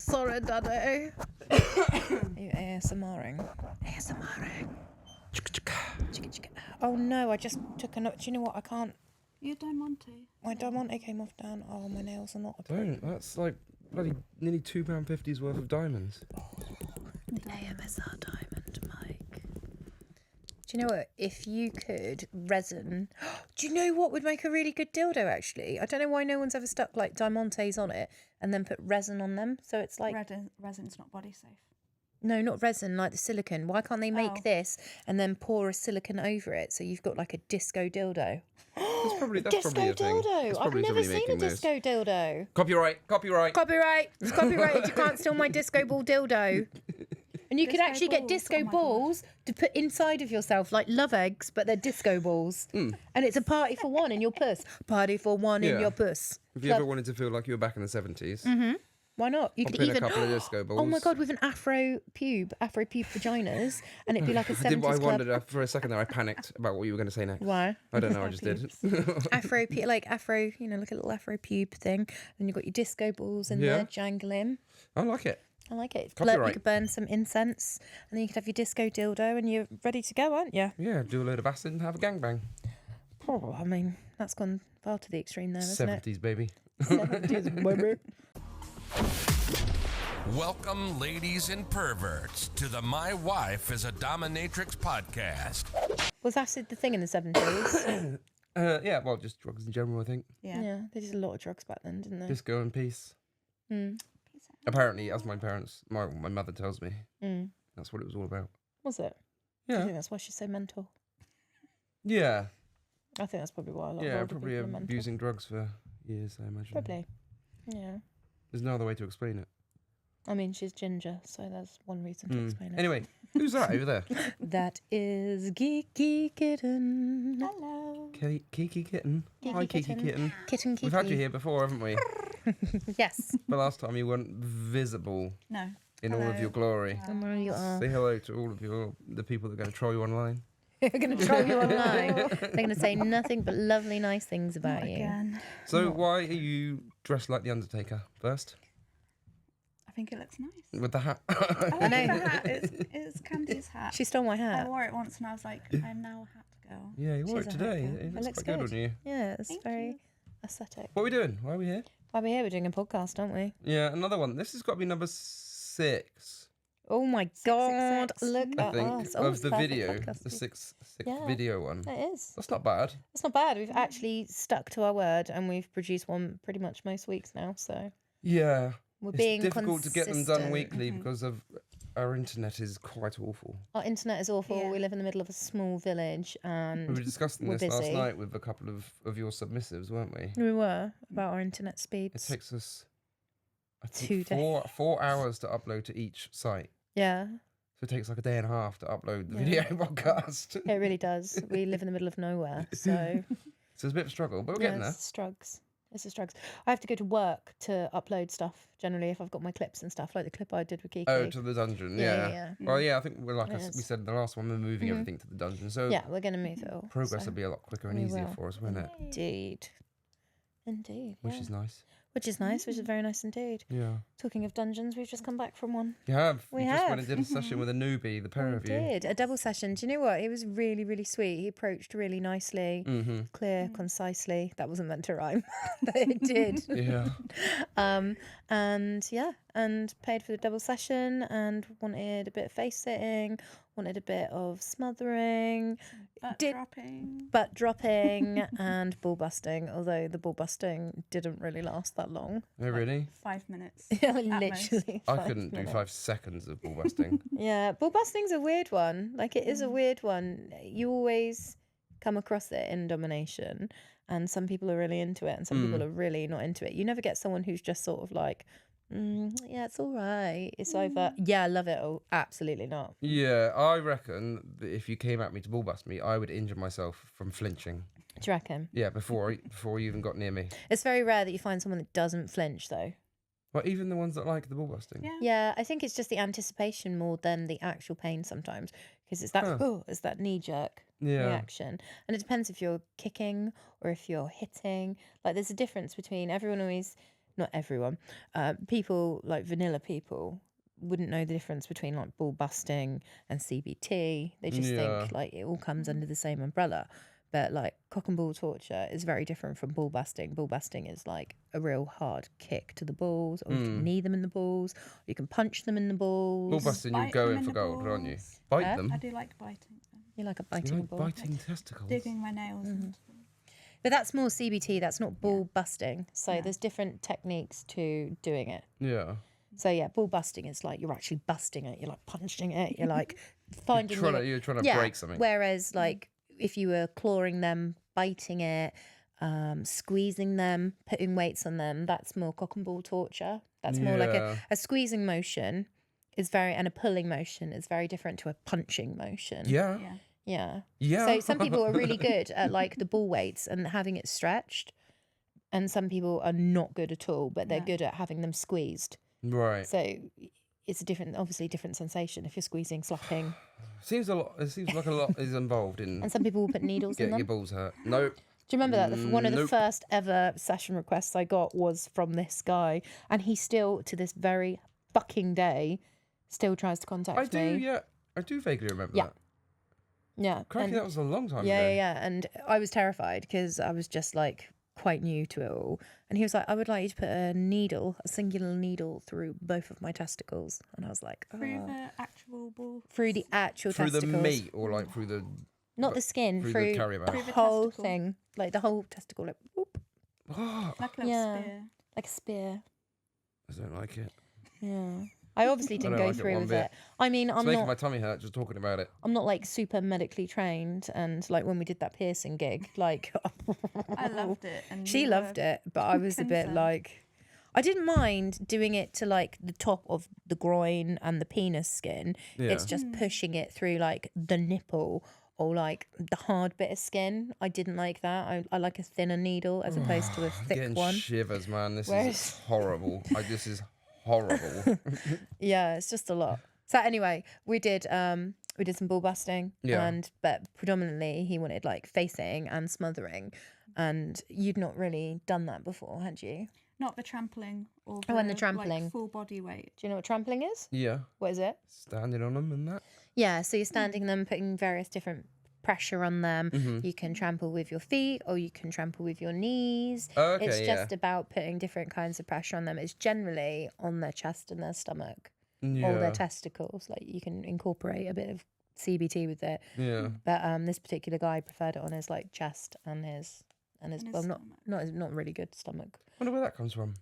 sorry, Daddy. Are you ASMRing? ASMRing. Oh no, I just took a note. Do you know what? I can't. Your Diamante. My Diamante came off down. Oh, my nails are not a Don't. That's like bloody nearly £2.50's worth of diamonds. AMSR diamond, Mike. Do you know what? If you could resin... Do you know what would make a really good dildo, actually? I don't know why no one's ever stuck, like, diamantes on it and then put resin on them. So it's like... Resin's not body safe. No, not resin, like the silicone. Why can't they make this and then pour a silicone over it so you've got, like, a disco dildo? That's probably a Disco thing. dildo. I've never seen a disco dildo. Copyright. It's copyrighted. You can't steal my disco ball dildo. And you could actually get disco balls to put inside of yourself, like love eggs, but they're disco balls. And it's a party for one in your puss. Party for one in your puss. If you ever wanted to feel like you were back in the 70s, why not? You could pop in even a couple of disco balls. Oh my god, with an afro pube vaginas, and it'd be like a 70s I club. wondered for a second there. I panicked about what you were going to say next. Why? I don't know. I just did. Afro, like afro, you know, like a little afro pube thing, and you've got your disco balls in there jangling. I like it. I like it. Copyright. You could burn some incense, and then you could have your disco dildo, and you're ready to go, aren't you? Yeah, do a load of acid and have a gangbang. Oh, I mean, that's gone far to the extreme there, isn't 70s, baby. 70s, baby. Welcome, ladies and perverts, to the My Wife is a Dominatrix podcast. Was acid the thing in the 70s? Yeah, well, just drugs in general, I think. Yeah, they did a lot of drugs back then, didn't they? Disco and peace. Apparently, as my mother tells me, that's what it was all about. Was it? Yeah. I think that's why she's so mental. Yeah. I think that's probably why a lot of Yeah, older probably people are mental. abusing drugs for years, I imagine. Probably. Yeah. There's no other way to explain it. I mean, she's ginger, so that's one reason to explain it. Anyway, who's that over there? That is Kiki Kitten. Hello. Kiki Kitten. Kiki Hi, Kiki Kitten. Kitten. Kitten Kiki. We've had you here before, haven't we? Yes. But last time you weren't visible No. in all of your glory. And there you are. Say hello to all of the people that are going to troll you online. They're going to troll you online. They're going to say nothing but lovely, nice things about you. Again. So why are you dressed like the Undertaker first? I think it looks nice. With the hat? I like know. the hat. It's Candy's hat. She stole my I hat. wore it once and I was like, I'm now a hat girl. Yeah, you wore She's it a today. hat girl. It It looks looks quite good good. on you. Yeah, it's Thank very you. aesthetic. What are we doing? Why are we here? While we're here, we're doing a podcast, aren't we? Yeah, another one. This has got to be number 6. Oh my God, 666. look I at think us. Oh, of it's the perfect video, podcast. the sixth Yeah. video one. It is. That's not bad. It's not bad. We've actually stuck to our word and we've produced one pretty much most weeks now. So Yeah, we're it's being difficult to get them done consistent. weekly because of our internet is quite awful. Our internet is awful. Yeah. We live in the middle of a small village We and were discussing we're this last busy. night with a couple of your submissives, weren't we? we were about our internet It speeds. takes us, I 2 think, days. 4 hours to upload to each site. Yeah, So it takes like a day and a half to upload the Yeah. video podcast. it really does. We live in the middle of nowhere, so So it's a bit of a struggle, but we're yeah, getting there. it's strugs. It's a strugs. I have to go to work to upload stuff generally if I've got my clips and stuff, like the clip I did with Kiki. Oh, to the dungeon, Yeah, yeah. yeah. Well, yeah, I think we're like It we is. said in the last one, we're moving everything to the dungeon. So Yeah, we're going to move it all. progress so. will be a lot quicker and we easier will. for us, won't it? Indeed. Indeed. Which yeah. is nice. Which is nice, which is very nice indeed. Yeah. Talking of dungeons, we've just come back from one. You have. We You just went have. and did a session with a newbie, the pair We of you. did. A double session. Do you know what? He was really, really sweet. He approached really nicely, Mm-hmm. clear, concisely. That wasn't meant to rhyme, but it did. Yeah. And yeah, and paid for the double session and wanted a bit of face sitting, wanted a bit of smothering, butt dropping and ball busting, although the ball busting didn't really last that long. Oh, really? 5 minutes. Literally. I 5 couldn't do minutes. 5 seconds of ball busting. Yeah, ball busting's a weird one. Like, it is a weird one. You always come across it in domination, and some people are really into it, and some people are really not into it. You never get someone who's just sort of like, yeah, it's all right. It's over. Yeah, I love it. Oh, absolutely not. Yeah, I reckon that if you came at me to ball bust me, I would injure myself from flinching. Do you reckon? Yeah, before you even got near me. It's very rare that you find someone that doesn't flinch, though. Well, even the ones that like the ball busting. Yeah. Yeah, I think it's just the anticipation more than the actual pain sometimes, because it's that it's that knee jerk reaction, and it depends if you're kicking or if you're hitting. Like, there's a difference between everyone always not everyone, people like vanilla people wouldn't know the difference between like ball busting and CBT. They just think like it all comes under the same umbrella. But like cock and ball torture is very different from ball busting. Ball busting is like a real hard kick to the balls, or you can knee them in the balls, or you can punch them in the balls. Ball busting, you Bite go them in in for the gold, aren't you? balls. Bite them. I do like biting them. You like a You biting like ball. biting testicles. Digging my nails into them. But that's more CBT, that's not ball busting. So there's different techniques to doing it. Yeah. So yeah, ball busting is like you're actually busting it, you're like punching it, you're like finding You're trying to break something. Whereas like if you were clawing them, biting it, squeezing them, putting weights on them, that's more cock and ball torture. That's more like a squeezing motion is very, and a pulling motion is very different to a punching motion. Yeah. Yeah. So some people are really good at like the ball weights and having it stretched, and some people are not good at all, but they're good at having them squeezed. Right. So it's a different, obviously different sensation if you're squeezing, slapping. It seems like a lot is involved in And some people will put needles in getting them. your balls hurt. Nope. Do you remember that? One of the Nope. first ever session requests I got was from this guy, and he still, to this very fucking day, still tries to contact me. I do, yeah. I do vaguely remember that. Yeah. Cracking, that was a long time ago. Yeah. And I was terrified because I was just like quite new to it all. And he was like, I would like you to put a singular needle through both of my testicles. And I was like, Through the actual ball. through the actual Through testicles. the meat or like through the... Not the skin, through through the carry the bag. whole testicle. thing. Like the whole testicle, like, whoop, Like a little Yeah. spear. like a spear. I don't like it. Yeah. I obviously didn't don't go like it through one with bit. it. I mean, It's I'm making not my tummy hurt just talking about it. I'm not like super medically trained, and like when we did that piercing gig, like I loved it. And she you loved were it, but I was a bit concerned. like, I didn't mind doing it to like the top of the groin and the penis skin. It's just pushing it through like the nipple or like the hard bit of skin. I didn't like that. I like a thinner needle as opposed to a thick Getting one. shivers, man. This Whereas- is horrible. This is horrible. Yeah, it's just a lot. So anyway, we did some ball busting, Yeah. but predominantly he wanted like facing and smothering, and you'd not really done that before, had you? Not the trampling or Oh, and the Like, trampling. full body weight. Do you know what trampling is? Yeah. What is it? Standing on them and that. Yeah, so you're standing them, putting various different pressure on them. You can trample with your feet or you can trample with your knees. Okay, It's yeah. just about putting different kinds of pressure on them. It's generally on their chest and their stomach Yeah. or their testicles. Like you can incorporate a bit of CBT with it. Yeah. But this particular guy preferred it on his like chest and his his well stomach. not really good stomach. Wonder where that comes from.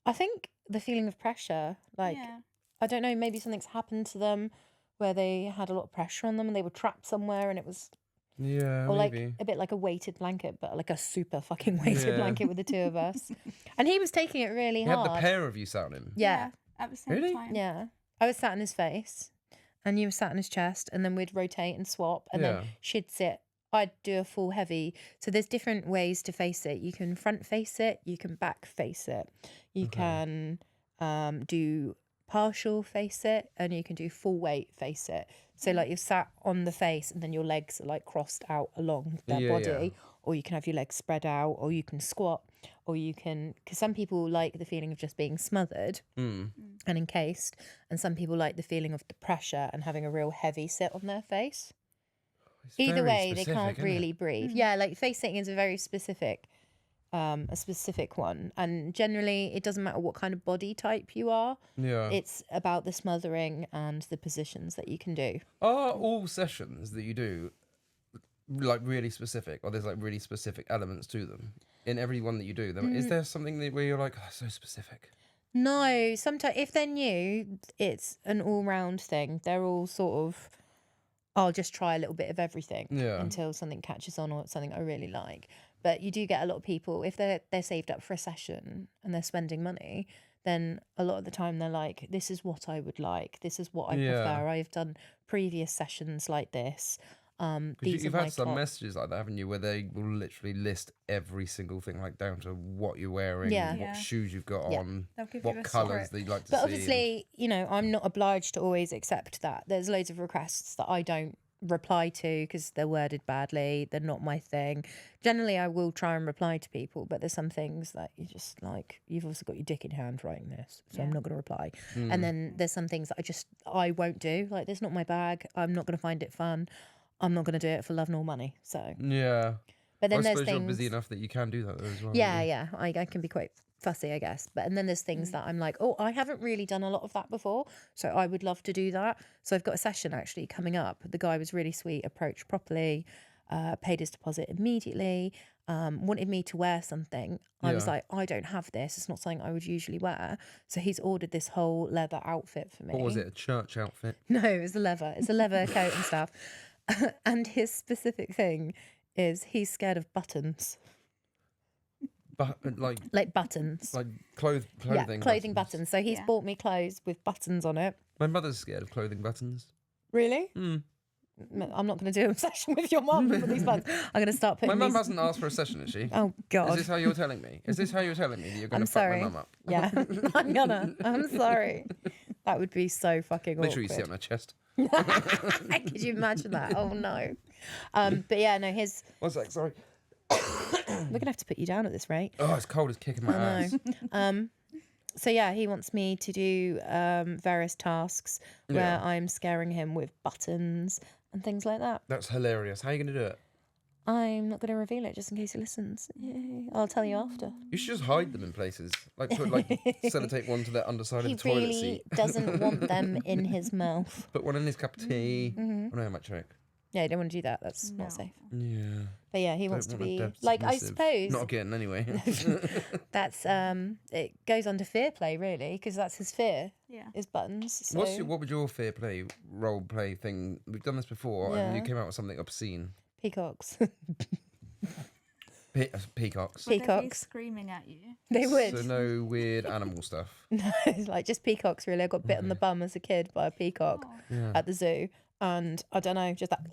I think the feeling of pressure, like Yeah. I don't know, maybe something's happened to them where they had a lot of pressure on them and they were trapped somewhere and it was Yeah, or maybe. like a bit like a weighted blanket, but like a super fucking weighted Yeah. blanket with the two of us. And he was taking it really You had hard. the pair of you sat on him. Yeah. At the same Really? time. Yeah. I was sat in his face and you were sat in his chest, and then we'd rotate and swap, and Yeah. then she'd sit. I'd do a full heavy. So there's different ways to face it. You can front face it, you can back face it. You can do partial face it, and you can do full weight face it. So like you're sat on the face and then your legs are like crossed out along their Yeah, body, yeah. or you can have your legs spread out, or you can squat, or you can, because some people like the feeling of just being smothered and encased, and some people like the feeling of the pressure and having a real heavy sit on their face. It's Either very way, they specific, can't isn't really it? breathe. Yeah, like face sitting is a very specific one, and generally it doesn't matter what kind of body type you are. Yeah. It's about the smothering and the positions that you can do. Are all sessions that you do like really specific, or there's like really specific elements to them in every one that you do? Is there something where you're like, oh, so specific? No, sometimes if they're new, it's an all-round thing. They're all sort of, I'll just try a little bit of everything Yeah. until something catches on or it's something I really like. But you do get a lot of people, if they're saved up for a session and they're spending money, then a lot of the time they're like, this is what I would like. This is what I Yeah. prefer. I've done previous sessions like this. These You've are my had some top. messages like that, haven't you, where they will literally list every single thing, like down to what you're wearing, Yeah. what Yeah. shoes you've got Yeah. on, They'll give you what a colours script. that you'd like to But see. obviously, you know, I'm not obliged to always accept that. There's loads of requests that I don't reply to because they're worded badly. They're not my thing. Generally, I will try and reply to people, but there's some things that you just like, you've also got your dick in hand writing this, so I'm not going to reply. And then there's some things that I won't do. Like, it's not my bag. I'm not going to find it fun. I'm not going to do it for love nor money. So, Yeah. but then I there's suppose things. you're busy enough that you can do that though as well. Yeah, yeah. I can be quite fussy, I guess. And then there's things that I'm like, oh, I haven't really done a lot of that before, so I would love to do that. So I've got a session actually coming up. The guy was really sweet, approached properly, paid his deposit immediately, wanted me to wear something. I was Yeah. like, I don't have this. It's not something I would usually wear. So he's ordered this whole leather outfit for me. What was it? A church outfit? No, it was a leather. It's a leather coat and stuff. And his specific thing is he's scared of buttons. But Like buttons. like clothing. Yeah, clothing buttons. So he's Yeah. bought me clothes with buttons on it. My mother's scared of clothing buttons. Really? Mm. I'm not going to do a session with your mum for these buttons. I'm going to start putting My mum these... hasn't asked for a session, has she? Oh, God. Is this how you're telling me? Is this how you're telling me that you're going I'm to fuck sorry. my mum up? Yeah, I'm sorry. That would be so fucking Make sure you awkward. sit on my chest. Could you imagine that? Oh, no. But yeah, no, One sec, sorry. we're going to have to put you down at this rate. Oh, it's cold as kicking my I ass. know. So yeah, he wants me to do various tasks where Yeah. I'm scaring him with buttons and things like that. That's hilarious. How are you going to do it? I'm not going to reveal it just in case he listens. Yay. I'll tell you after. You should just hide them in places. Like put like sellotape one to the underside He of the toilet really seat. doesn't want them in his mouth. Put one in his cup of tea. Mm-hmm. Oh no, my trick. Yeah, you don't want to do that. That's No. not safe. Yeah. But yeah, he wants to Don't want be a dead like, I submissive. suppose Not again, anyway. that's it goes under fear play really, because that's his fear Yeah. is buttons. So What would your fair play role play thing? We've done this before, and you Yeah. came out with something obscene. peacocks. Peacocks. Would they be Peacocks. screaming at you? They would. So no weird animal stuff. No, it's like just peacocks really. I got bit on the bum as a kid by a peacock Yeah. at the zoo, and I don't know, just that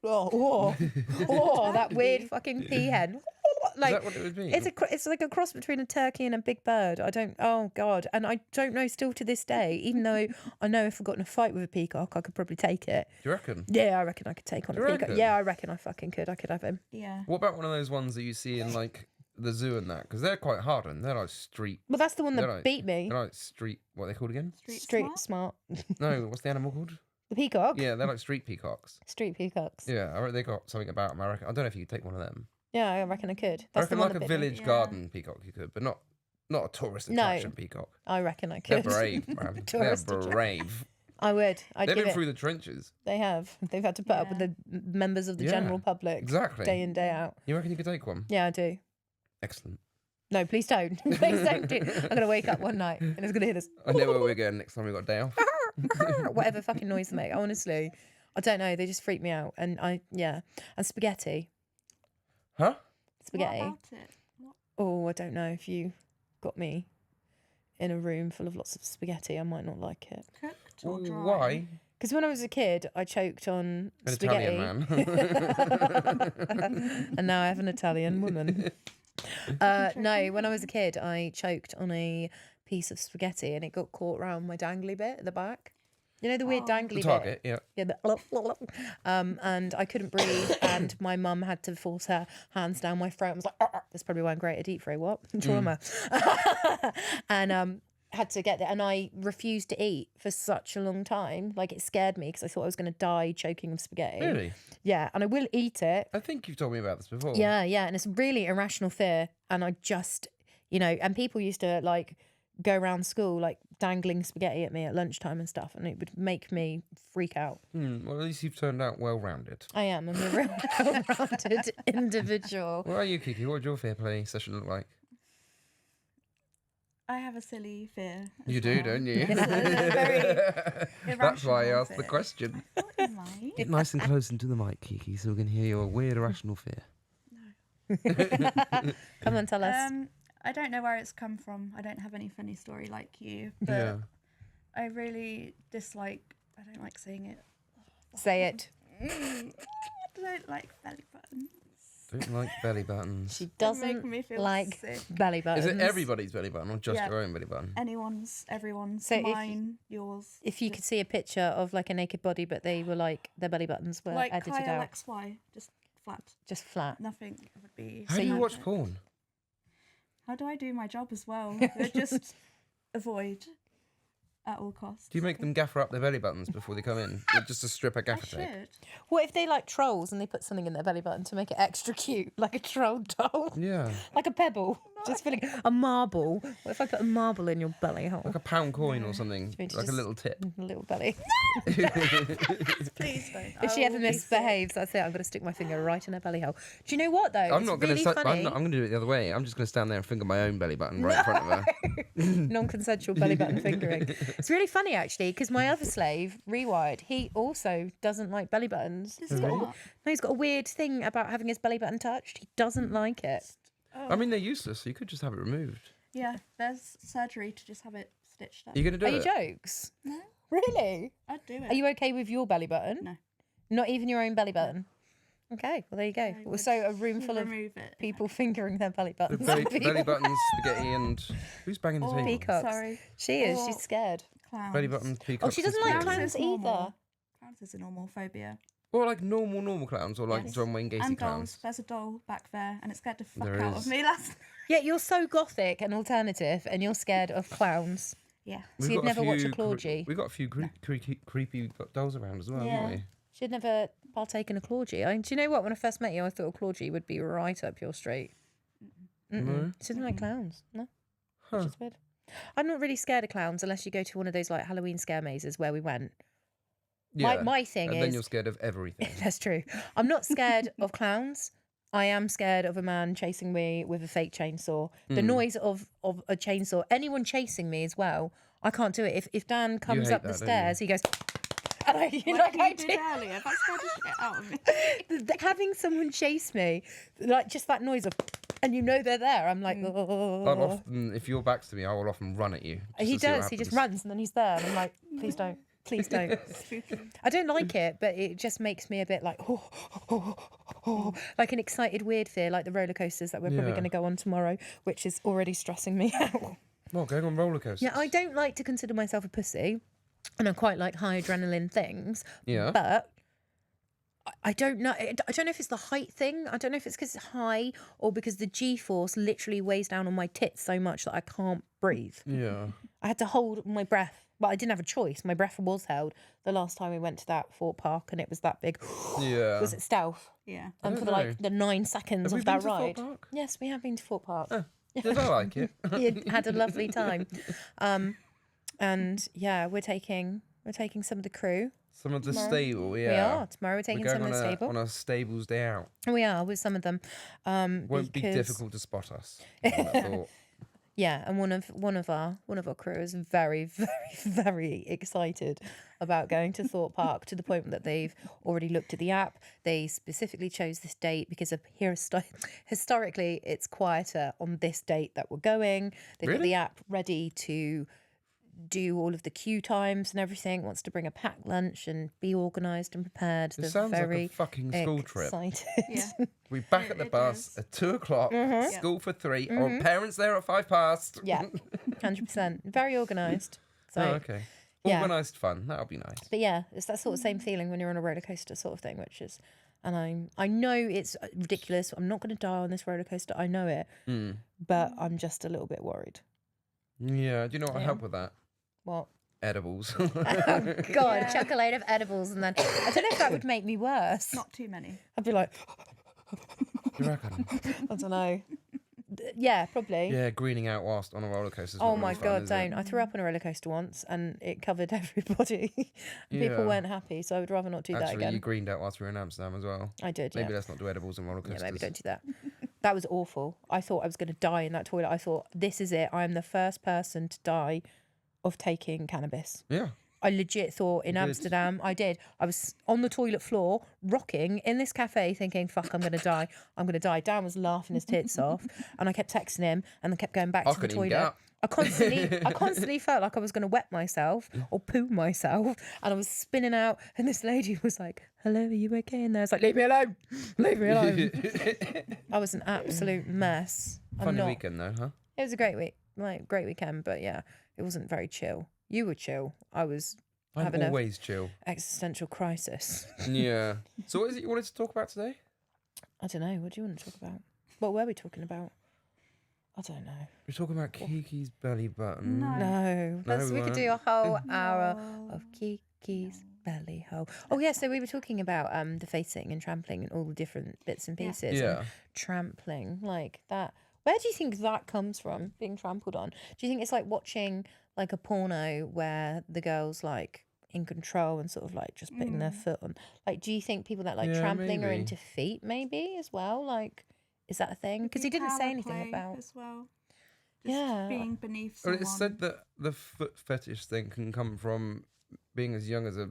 that weird fucking peahen. Is Like that what it would be? it's like a cross between a turkey and a big bird. Oh God, and I don't know still to this day. Even though I know if I got in a fight with a peacock, I could probably take it. Do you reckon? Yeah, I reckon I could take on Do a you peacock. reckon? Yeah, I reckon I fucking could. I could have him. Yeah. What about one of those ones that you see in like the zoo and that? Because they're quite hardened. They're like street. Well, that's the one that They're like- beat me. They're like street. What are they called again? Street smart. No, what's the animal called? The peacock. Yeah, they're like street peacocks. Street peacocks. Yeah, Yeah, I reckon they got something about America. I don't know if you could take one of them. I reckon I could. I That's the reckon one like a that bit me. village Yeah. garden peacock you could, but not a tourist No. attraction peacock. I reckon I They're could. brave, man. They're Tourist attraction. brave. I would. I'd They've give been it. through the trenches. They have. They've had to put up with Yeah. the members of the Yeah, general public Exactly. day in day out. You reckon you could take one? Yeah, I do. Excellent. No, please don't. Please don't do. I'm gonna wake up one night and it's gonna hear this I know where we're going next time we got a day off. whatever fucking noise they make. Honestly, I don't know. They just freak me out. And and spaghetti. Huh? Spaghetti. What about it? What? Oh, I don't know if you got me in a room full of lots of spaghetti, I might not like it. Cooked or dry? Why? Because when I was a kid, I choked on An spaghetti. Italian man. And now I have an Italian woman. No, when I was a kid, I choked on a piece of spaghetti and it got caught around my dangly bit at the back. You know the weird Oh. dangly The target, yeah. bit? Yeah, and I couldn't breathe, and my mum had to force her hands down my throat. I was like, that's probably why I'm great at deep throat. What trauma? And had to get there, and I refused to eat for such a long time. Like it scared me because I thought I was going to die choking of spaghetti. Really? Yeah, and I will eat it. I think you've told me about this before. Yeah, and it's really irrational fear. And I just, and people used to like go around school like dangling spaghetti at me at lunchtime and stuff, and it would make me freak out. Well, at least you've turned out well-rounded. I am. I'm a real well-rounded individual. What are you, Kiki? What would your fair play session look like? I have a silly fear. You do, don't you? It's a very That's why I irrational asked the fear. question. What am I? Get nice and close into the mic, Kiki, so we can hear your weird irrational fear. Come on, tell us. I don't know where it's come from. I don't have any funny story like you, but Yeah. I really dislike. I don't like saying it. Say it. I don't like belly buttons. Don't like belly buttons. She They make doesn't me feel like sick. belly buttons. Is it everybody's belly button or just Yeah. your own belly button? Anyone's, everyone's, So if- mine, yours. If you could see a picture of like a naked body, but they were like their belly buttons were like edited Kyle out, XY, just flat. just flat. Nothing would be. How do you watch magic. porn? How do I do my job as well? Just avoid at all costs. Do you make them gaffer up their belly buttons before they come in? Like just to strip a I gaffer tape? should. What if they like trolls and they put something in their belly button to make it extra cute, like a troll doll, Yeah. like a pebble, just filling a marble? What if I put a marble in your belly hole? Like a pound coin or something. Do you mean to Like a just- little tip. A little belly. Please don't. If she I ever will be sick. misbehaves, that's it. I'm going to stick my finger right in her belly hole. Do you know what though? I'm It's not going really to. funny. I'm going to do it the other way. I'm just going to stand there and finger my own belly button right in front of her. Non-consensual belly button fingering. It's really funny actually because my other slave, Rewired, he also doesn't like belly buttons. Does he not? No, he's got a weird thing about having his belly button touched. He doesn't like it. I mean, they're useless, so you could just have it removed. Yeah, there's surgery to just have it stitched up. Are you going to do Are you it? jokes? No, Really? I'd do it. Are you okay with your belly button? No. Not even your own belly button? Okay, well there you go. I Well, so a would room full of remove it. people fingering their belly The buttons. belly buttons, spaghetti, and who's banging the Or, table? Peacocks. sorry, She is. Or She's scared. clowns. Belly buttons, Oh, peacocks. she doesn't and like spaghetti. clowns is normal. either. Clowns is a normal phobia. Or like normal clowns, or like Yes. John Wayne Gacy And clowns. dolls. There's a doll back there, and it scared the fuck There out is. of me last. Yeah, you're so gothic and alternative, and you're scared of clowns. Yeah. So you'd never watch a Clawgy. We've got a few creepy dolls around as well, Yeah. haven't we? She'd never partake in a Clawgy. Do you know what? When I first met you, I thought a Clawgy would be right up your street. No? She doesn't like clowns. No, Huh. which is weird. I'm not really scared of clowns unless you go to one of those like Halloween scare mazes where we went. Yeah. My thing and is then you're scared of everything. that's true. I'm not scared of clowns. I am scared of a man chasing me with a fake chainsaw. The noise of a chainsaw, anyone chasing me as well, I can't do it. If Dan comes hate up the that, don't stairs, he goes, and I, Like like I you did do. earlier. That scared the shit out of me. Having someone chase me, like just that noise of, and you know they're there. I'm like, I'll oh. often, if your back's to me, I will often run at you. just He to see what does. He just happens. runs and then he's there, and I'm like, please don't. Please don't. I don't like it, but it just makes me a bit like, like an excited, weird fear, like the roller coasters that we're probably Yeah. going to go on tomorrow, which is already stressing me out. Well, going on roller coasters. Yeah, I don't like to consider myself a pussy, and I quite like high adrenaline things. Yeah. But I don't know. I don't know if it's the height thing. I don't know if it's because it's high or because the G-force literally weighs down on my tits so much that I can't breathe. Yeah. I had to hold my breath. But I didn't have a choice. My breath was held the last time we went to that Fort Park, and it was that big. Yeah. Was it stealth? Yeah. And don't for know. the 9 seconds Have we of been that to Fort ride. Park? Yes, we have been to Fort Park. Did I like it? We had a lovely time. And yeah, we're taking some of the crew. Some of the stable, yeah. We are tomorrow. We're We're taking going some of the on stable. on a stables day out. We are with some of them. Won't be because- difficult to spot us. I thought. Yeah, and one of our crew is very, very, very excited about going to Thorpe Park to the point that they've already looked at the app. They specifically chose this date because of historically it's quieter on this date that we're going. They've got Really? the app ready to do all of the queue times and everything. Wants to bring a packed lunch and be organised and prepared. It sounds like a fucking school trip. Excited. Yeah. We back at the It bus is. at 2:00, school for 3, or parents there at 5 past. Yeah, 100%. Very organised. So, Oh, okay. yeah. Organised fun. That'll be nice. but yeah, it's that sort of same feeling when you're on a roller coaster sort of thing, which is, and I know it's ridiculous. I'm not going to die on this roller coaster. I know it, but I'm just a little bit worried. Yeah. Do you know what will Yeah. help with that? What? Edibles. Oh God, chuck a load of edibles, and then I don't know if that would make me worse. Not too many. I'd be like, You reckon? I don't know. Yeah, probably. Yeah, greening out whilst on a roller coaster. Oh my God, don't. I threw up on a roller coaster once and it covered everybody. People Yeah. weren't happy, so I would rather not do that Actually, again. you greened out whilst we were in Amsterdam as well. I did, Maybe yeah. let's not do edibles and roller Yeah, coasters. maybe don't do that. That was awful. I thought I was going to die in that toilet. I thought, this is it. I am the first person to die of taking cannabis. Yeah. I legit thought in You did. Amsterdam, I did. I was on the toilet floor, rocking in this cafe, thinking, fuck, I'm going to die. I'm going to die. Dan was laughing his tits off. And I kept texting him and I kept going back I to the couldn't even get toilet. up. I constantly felt like I was going to wet myself or poo myself. And I was spinning out. And this lady was like, hello, are you okay in there? I was like, leave me alone. Leave me alone. I was an absolute mess. Funny weekend though, huh? It was a great week. Like, great weekend. But yeah, it wasn't very chill. You were chill. I was I'm having always chill. an existential crisis. Yeah. So what is it you wanted to talk about today? I don't know. What do you want to talk about? What were we talking about? I don't know. We're talking about Kiki's belly button. No. No. We could do a whole hour No. of Kiki's belly hole. Oh, yeah. So we were talking about the facing and trampling and all the different bits and pieces. Yeah. And trampling, like that. Where do you think that comes from, being trampled on? Do you think it's like watching like a porno where the girl's like in control and sort of like just putting their foot on? Like, do you think people that like Yeah, trampling are maybe. into feet maybe as well? Like, is that a thing? Because he didn't say Power anything play about. as well. Just Yeah. being beneath Well, someone. it's said that the foot fetish thing can come from being as young as a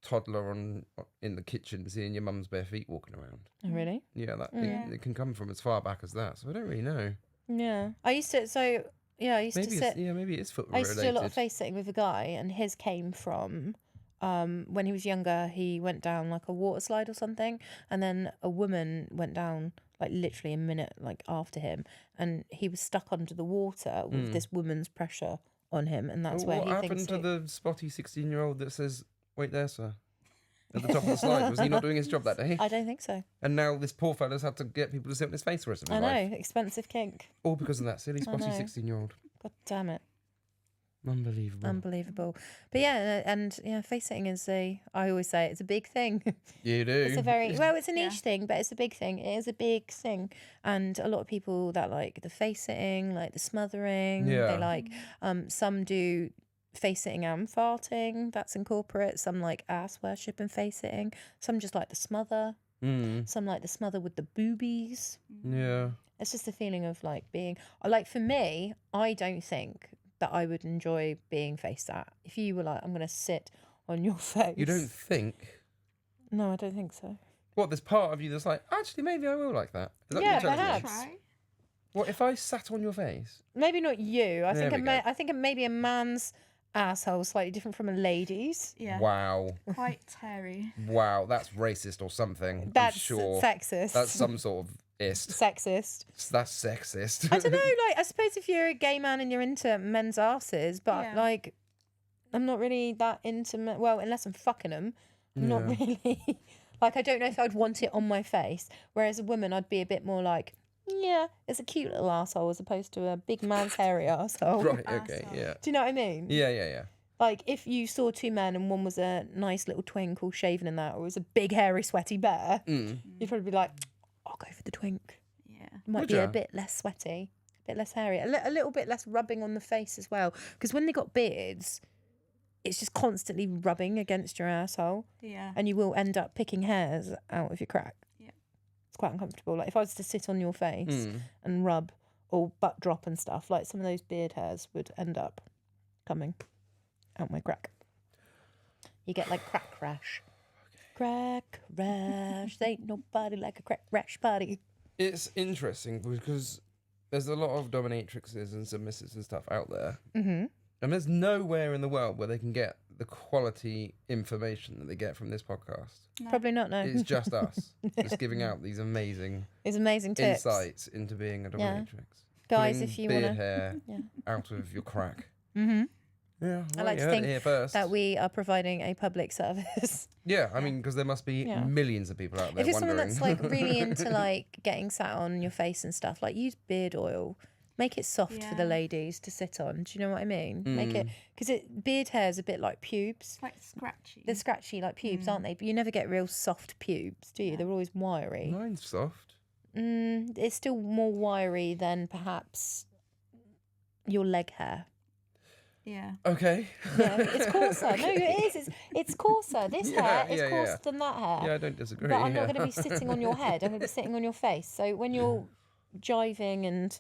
toddler in the kitchen, seeing your mum's bare feet walking around. Oh, really? Yeah, that Yeah. it can come from as far back as that. So I don't really know. Yeah. I used to. So yeah, I used Maybe to it's, sit. maybe it's foot I used to do a lot of related. face sitting with a guy, and his came from when he was younger. He went down like a water slide or something, and then a woman went down like literally a minute like after him, and he was stuck under the water with this woman's pressure on him, and that's where What he happened thinks. to the spotty 16-year-old that says, "Wait there, sir"? At the top of the slide, was he not doing his job that day? I don't think so. And now this poor fella's had to get people to sit on his face the rest of his I know, life. expensive kink. All because of that silly spotty know. 16-year-old. God damn it. Unbelievable. Unbelievable. But yeah, and yeah, face sitting is a, I always say it's a big thing. You do. It's a very, well, it's a niche Yeah. thing, but it's a big thing. It is a big thing. And a lot of people that like the face sitting, like the smothering, Yeah. they like, some do face sitting and farting. That's in corporate. Some like ass worship and face sitting. Some just like the smother. Some like the smother with the boobies. Yeah. It's just a feeling of like being, like for me, I don't think that I would enjoy being faced at. If you were like, I'm going to sit on your face. You don't think? No, I don't think so. What, there's part of you that's like, actually, maybe I will like that. Is that what Yeah, you're telling me? perhaps. Try. What, if I sat on your face? Maybe not you. I There think we go. I think maybe a man's asshole is slightly different from a lady's. Yeah. Wow. Quite hairy. Wow, that's racist or something. That's I'm sure. sexist. That's some sort of ist. Sexist. That's sexist. I don't know. Like, I suppose if you're a gay man and you're into men's asses, but Yeah. like, I'm not really that into. Well, unless I'm fucking them, I'm not really. Like, I don't know if I'd want it on my face. Whereas a woman, I'd be a bit more like, yeah, it's a cute little asshole as opposed to a big man's hairy asshole. Right, okay, Asshole. yeah. Do you know what I mean? Yeah. Like, if you saw two men and one was a nice little twink all shaven and that, or was a big, hairy, sweaty bear, you'd probably be like, I'll go for the twink. Yeah. It might Would be ya? a bit less sweaty, a bit less hairy, a little bit less rubbing on the face as well. Because when they got beards, it's just constantly rubbing against your asshole, Yeah. and you will end up picking hairs out of your crack. Yeah. It's quite uncomfortable. Like, if I was to sit on your face and rub or butt drop and stuff, like some of those beard hairs would end up coming out my crack. You get like crack rash. Crack rash. There ain't nobody like a crack rash party. It's interesting because there's a lot of dominatrixes and submissives and stuff out there. Mm-hmm. And there's nowhere in the world where they can get the quality information that they get from this podcast. Probably not, no. It's just us just giving out these amazing It's amazing tips. insights into being a dominatrix. Guys, Pulling if you beard wanna- hair Yeah. out of your crack. Mm-hmm. Yeah, I like you to heard it think here first. that we are providing a public service. Yeah, I mean, because there must be Yeah. millions of people out there If you're wondering. someone that's like really into like getting sat on your face and stuff, like use beard oil. Make it soft for the Yeah. ladies to sit on. Do you know what I mean? Make Mm. it, because beard hair is a bit like pubes. Quite scratchy. They're scratchy like pubes, aren't they? But you never get real soft pubes, do you? They're always wiry. Mine's soft. It's still more wiry than perhaps your leg hair. Yeah. Okay. Yeah, it's coarser. No, it is. It's coarser. This Yeah, hair is yeah, coarser yeah. than that hair. Yeah, I don't disagree. But I'm yeah. not going to be sitting on your head. I'm going to be sitting on your face. So when you're jiving and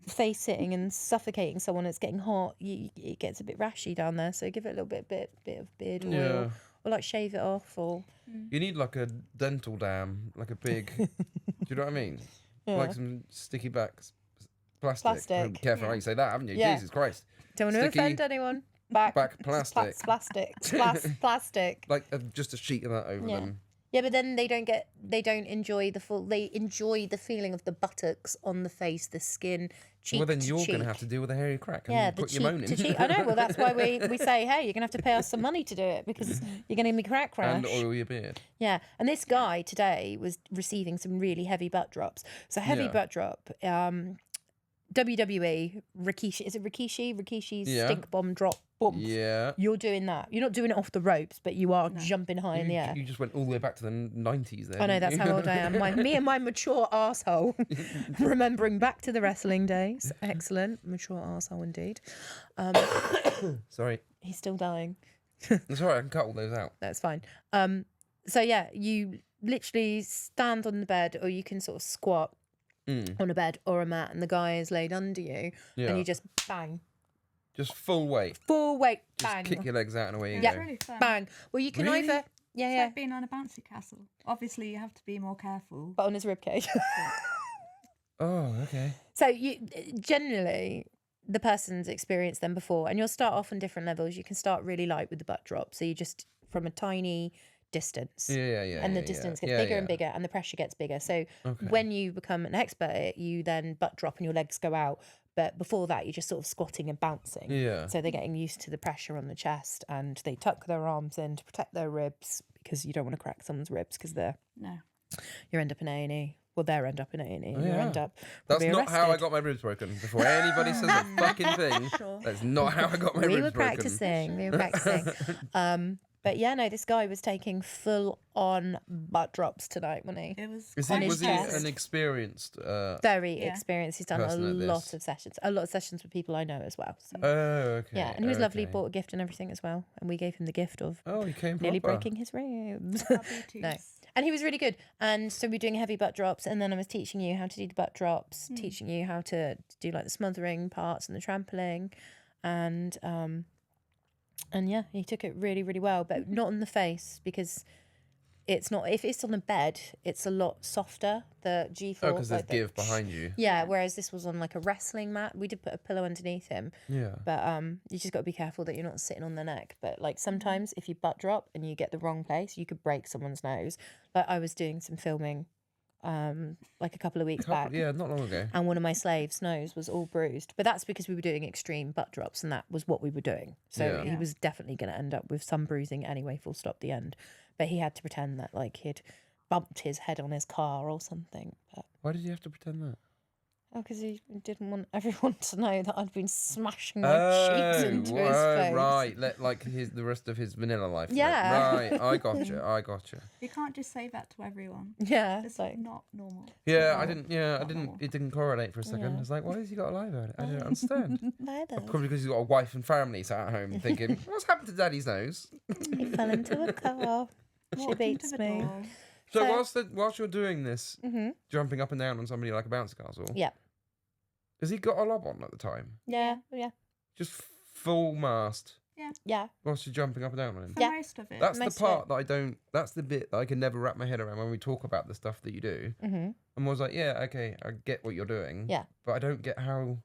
face sitting and suffocating someone, it's getting hot, it gets a bit rashy down there. So give it a little bit of beard oil, or like shave it off, or You need like a dental dam, like a big. Do you know what I mean? Yeah. Like some sticky back plastic. Plastic. Be careful how you say that, haven't you? Yeah. Jesus Christ. don't want to Sticky offend anyone. Back plastic. Plastic. Like just a sheet of that over them. Yeah, but then they don't enjoy they enjoy the feeling of the buttocks on the face, the skin, cheek Well, then to you're cheek. going to have to deal with a hairy crack and Yeah, the put your cheek moan to in. cheek. I know. Well, that's why we say, hey, you're gonna have to pay us some money to do it because you're gonna be crack rash. And oil your beard. Yeah, and this guy today was receiving some really heavy butt drops. So heavy butt drop. WWE Rikishi, is it Rikishi? Rikishi's stink bomb drop. Boom. Yeah. You're doing that. You're not doing it off the ropes, but you are jumping high in the air. You just went all the way back to the 90s there. I know, that's didn't how you? old I am. Me and my mature arsehole. Remembering back to the wrestling days. Excellent. Mature arsehole indeed. Sorry. He's still dying. It's all right, I can cut all those out. That's fine. So yeah, you literally stand on the bed, or you can sort of squat on a bed or a mat, and the guy is laid under you, and you just bang. Just full weight. Full weight, Just bang. kick your legs out and away you It's go. really fun. Bang. Well, you can Really? either... Yeah, It's yeah. like being on a bouncy castle. Obviously, you have to be more careful. But on his ribcage. Oh, okay. So you generally, the person's experienced them before, and you'll start off on different levels. You can start really light with the butt drop. So you just, from a tiny distance. Yeah. And the distance gets bigger and bigger, and the pressure gets bigger. So when you become an expert, you then butt drop and your legs go out. But before that, you're just sort of squatting and bouncing. Yeah. So they're getting used to the pressure on the chest, and they tuck their arms in to protect their ribs, because you don't want to crack someone's ribs, because you end up in A&E. Well, they'll end up in A&E. You end up That's probably not how I arrested. got my ribs broken. Before anybody says a fucking thing, that's not how I got my We ribs were broken. practicing. We were practicing. But yeah, no, this guy was taking full-on butt drops tonight, wasn't he? It was on his Was he chest. an experienced? Very experienced. He's done a person at this. lot of sessions. A lot of sessions with people I know as well. So. Oh, okay. Yeah, and he was lovely, okay. bought a gift and everything as well. And we gave him the gift of Oh, he came nearly proper. breaking his ribs. Bluetooth. No. And he was really good. And so we were doing heavy butt drops, and then I was teaching you how to do the butt drops, teaching you how to do like the smothering parts and the trampling. And yeah, he took it really, really well, but not on the face, because it's not, if it's on a bed, it's a lot softer, the G-force. Oh, because there's give behind you. Yeah, whereas this was on like a wrestling mat. We did put a pillow underneath him. Yeah. But you just got to be careful that you're not sitting on the neck. But like sometimes if you butt drop and you get the wrong place, you could break someone's nose. Like I was doing some filming like a couple of weeks back. Yeah, not long ago. And one of my slaves' nose was all bruised. But that's because we were doing extreme butt drops, and that was what we were doing. So he was definitely going to end up with some bruising anyway, full stop, the end. But he had to pretend that like he'd bumped his head on his car or something. But Why did you have to pretend that? because he didn't want everyone to know that I'd been smashing my cheeks into his face. Right. Like the rest of his vanilla life. Yeah. Right. I gotcha. You can't just say that to everyone. Yeah, It's like not normal. Yeah, I didn't. Yeah, I Not didn't. normal. It didn't correlate for a second. I was like, why has he got to lie about it? I don't understand. neither. Probably because he's got a wife and family sat at home thinking, what's happened to Daddy's nose? He fell into a car. She Walked into beats the me. door. So whilst you're doing this, jumping up and down on somebody like a bouncy castle, Yeah. has he got a lob on at the time? Yeah. Just full mast Yeah. whilst you're jumping up and down on him? For most of it. That's the most of part that I don't. That's the bit that I can never wrap my head around when we talk about the stuff that you do. Mm-hmm. And was like, yeah, okay, I get what you're doing. Yeah. But I don't get how.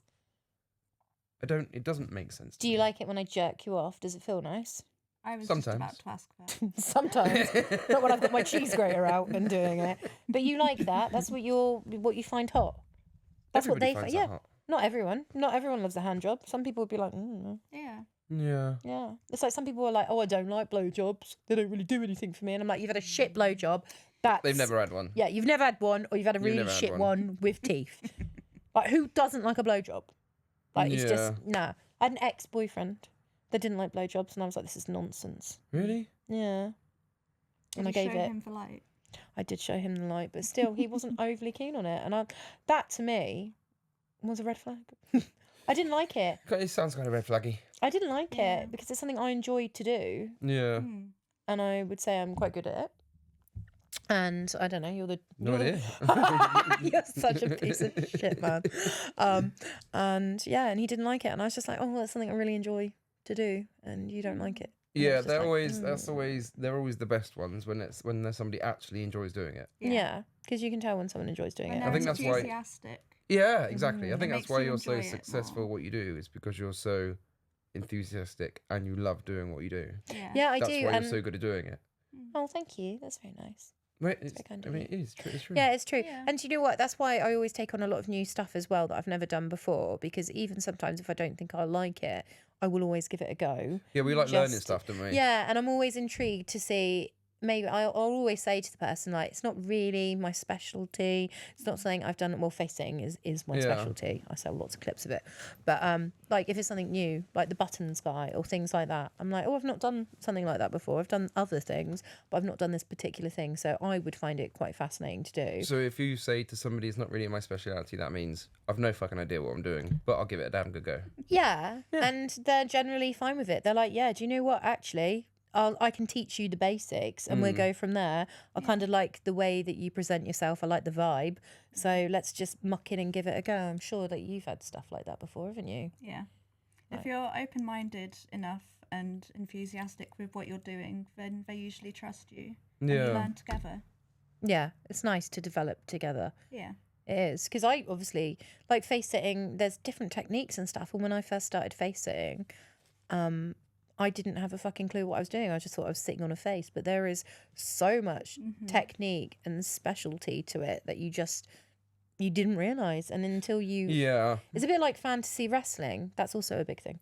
I don't. It doesn't make sense. Do you like it when I jerk you off? Does it feel nice? I was Sometimes. just about to ask that. Sometimes. Not when I've got my cheese grater out and doing it. But you like that. That's what you find hot. That's what Everybody they finds find. that Yeah. hot. Not everyone. Not everyone loves a hand job. Some people would be like, Yeah. Yeah. yeah. It's like some people are like, oh, I don't like blowjobs. They don't really do anything for me. And I'm like, you've had a shit blowjob. That's They've never had one. Yeah, you've never had one, or you've had a really never had shit one. one with teeth. Like, who doesn't like a blowjob? Like, it's just nah. I had an ex-boyfriend that didn't like blowjobs, and I was like, this is nonsense. Really? Yeah. Did And I you gave show it. him for light? I did show him the light, but still, he wasn't overly keen on it, and that to me was a red flag. I didn't like it. It sounds kind of red flaggy. I didn't like Yeah. it because it's something I enjoyed to do, Yeah. Hmm. and I would say I'm quite good at it. And I don't know, No idea. You're such a piece of shit, man. And yeah, and he didn't like it, and I was just like, oh, well, that's something I really enjoy to do, and you don't like it. And Yeah, it's just they're like, always they're always the best ones when there's somebody actually enjoys doing it. yeah, because you can tell when someone enjoys doing When it. they're I think that's why- enthusiastic. Yeah, exactly. I think It that's makes why you you're so enjoy it successful at more. what you do, is because you're so enthusiastic and you love doing what you do. Yeah, I That's do. why And you're so good at doing it. oh, thank you. That's very nice. Wait, very kind I of mean, you. it is true. It's true. Yeah, it's true. Yeah. And do you know what? That's why I always take on a lot of new stuff as well that I've never done before. Because even sometimes if I don't think I like it, I will always give it a go. Yeah, we like learning Just- stuff, don't we? Yeah, and I'm always intrigued to see. Maybe I'll always say to the person, like, it's not really my specialty. It's not something I've done. Well, facing is my Yeah. specialty. I sell lots of clips of it. But like if it's something new, like the buttons guy or things like that, I'm like, oh, I've not done something like that before. I've done other things, but I've not done this particular thing. So I would find it quite fascinating to do. So if you say to somebody it's not really my speciality, that means I've no fucking idea what I'm doing, but I'll give it a damn good go. Yeah, and they're generally fine with it. They're like, yeah, do you know what? Actually, I can teach you the basics, and we'll go from there. I kind of like the way that you present yourself. I like the vibe. So let's just muck in and give it a go. I'm sure that you've had stuff like that before, haven't you? Yeah. If you're open-minded enough and enthusiastic with what you're doing, then they usually trust you. And you Yeah. learn together. Yeah, it's nice to develop together. Yeah. It is, because I obviously like face sitting. There's different techniques and stuff. And when I first started face sitting, I didn't have a fucking clue what I was doing. I just thought I was sitting on a face. But there is so much technique and specialty to it that you didn't realize. And until you, Yeah. it's a bit like fantasy wrestling. That's also a big thing.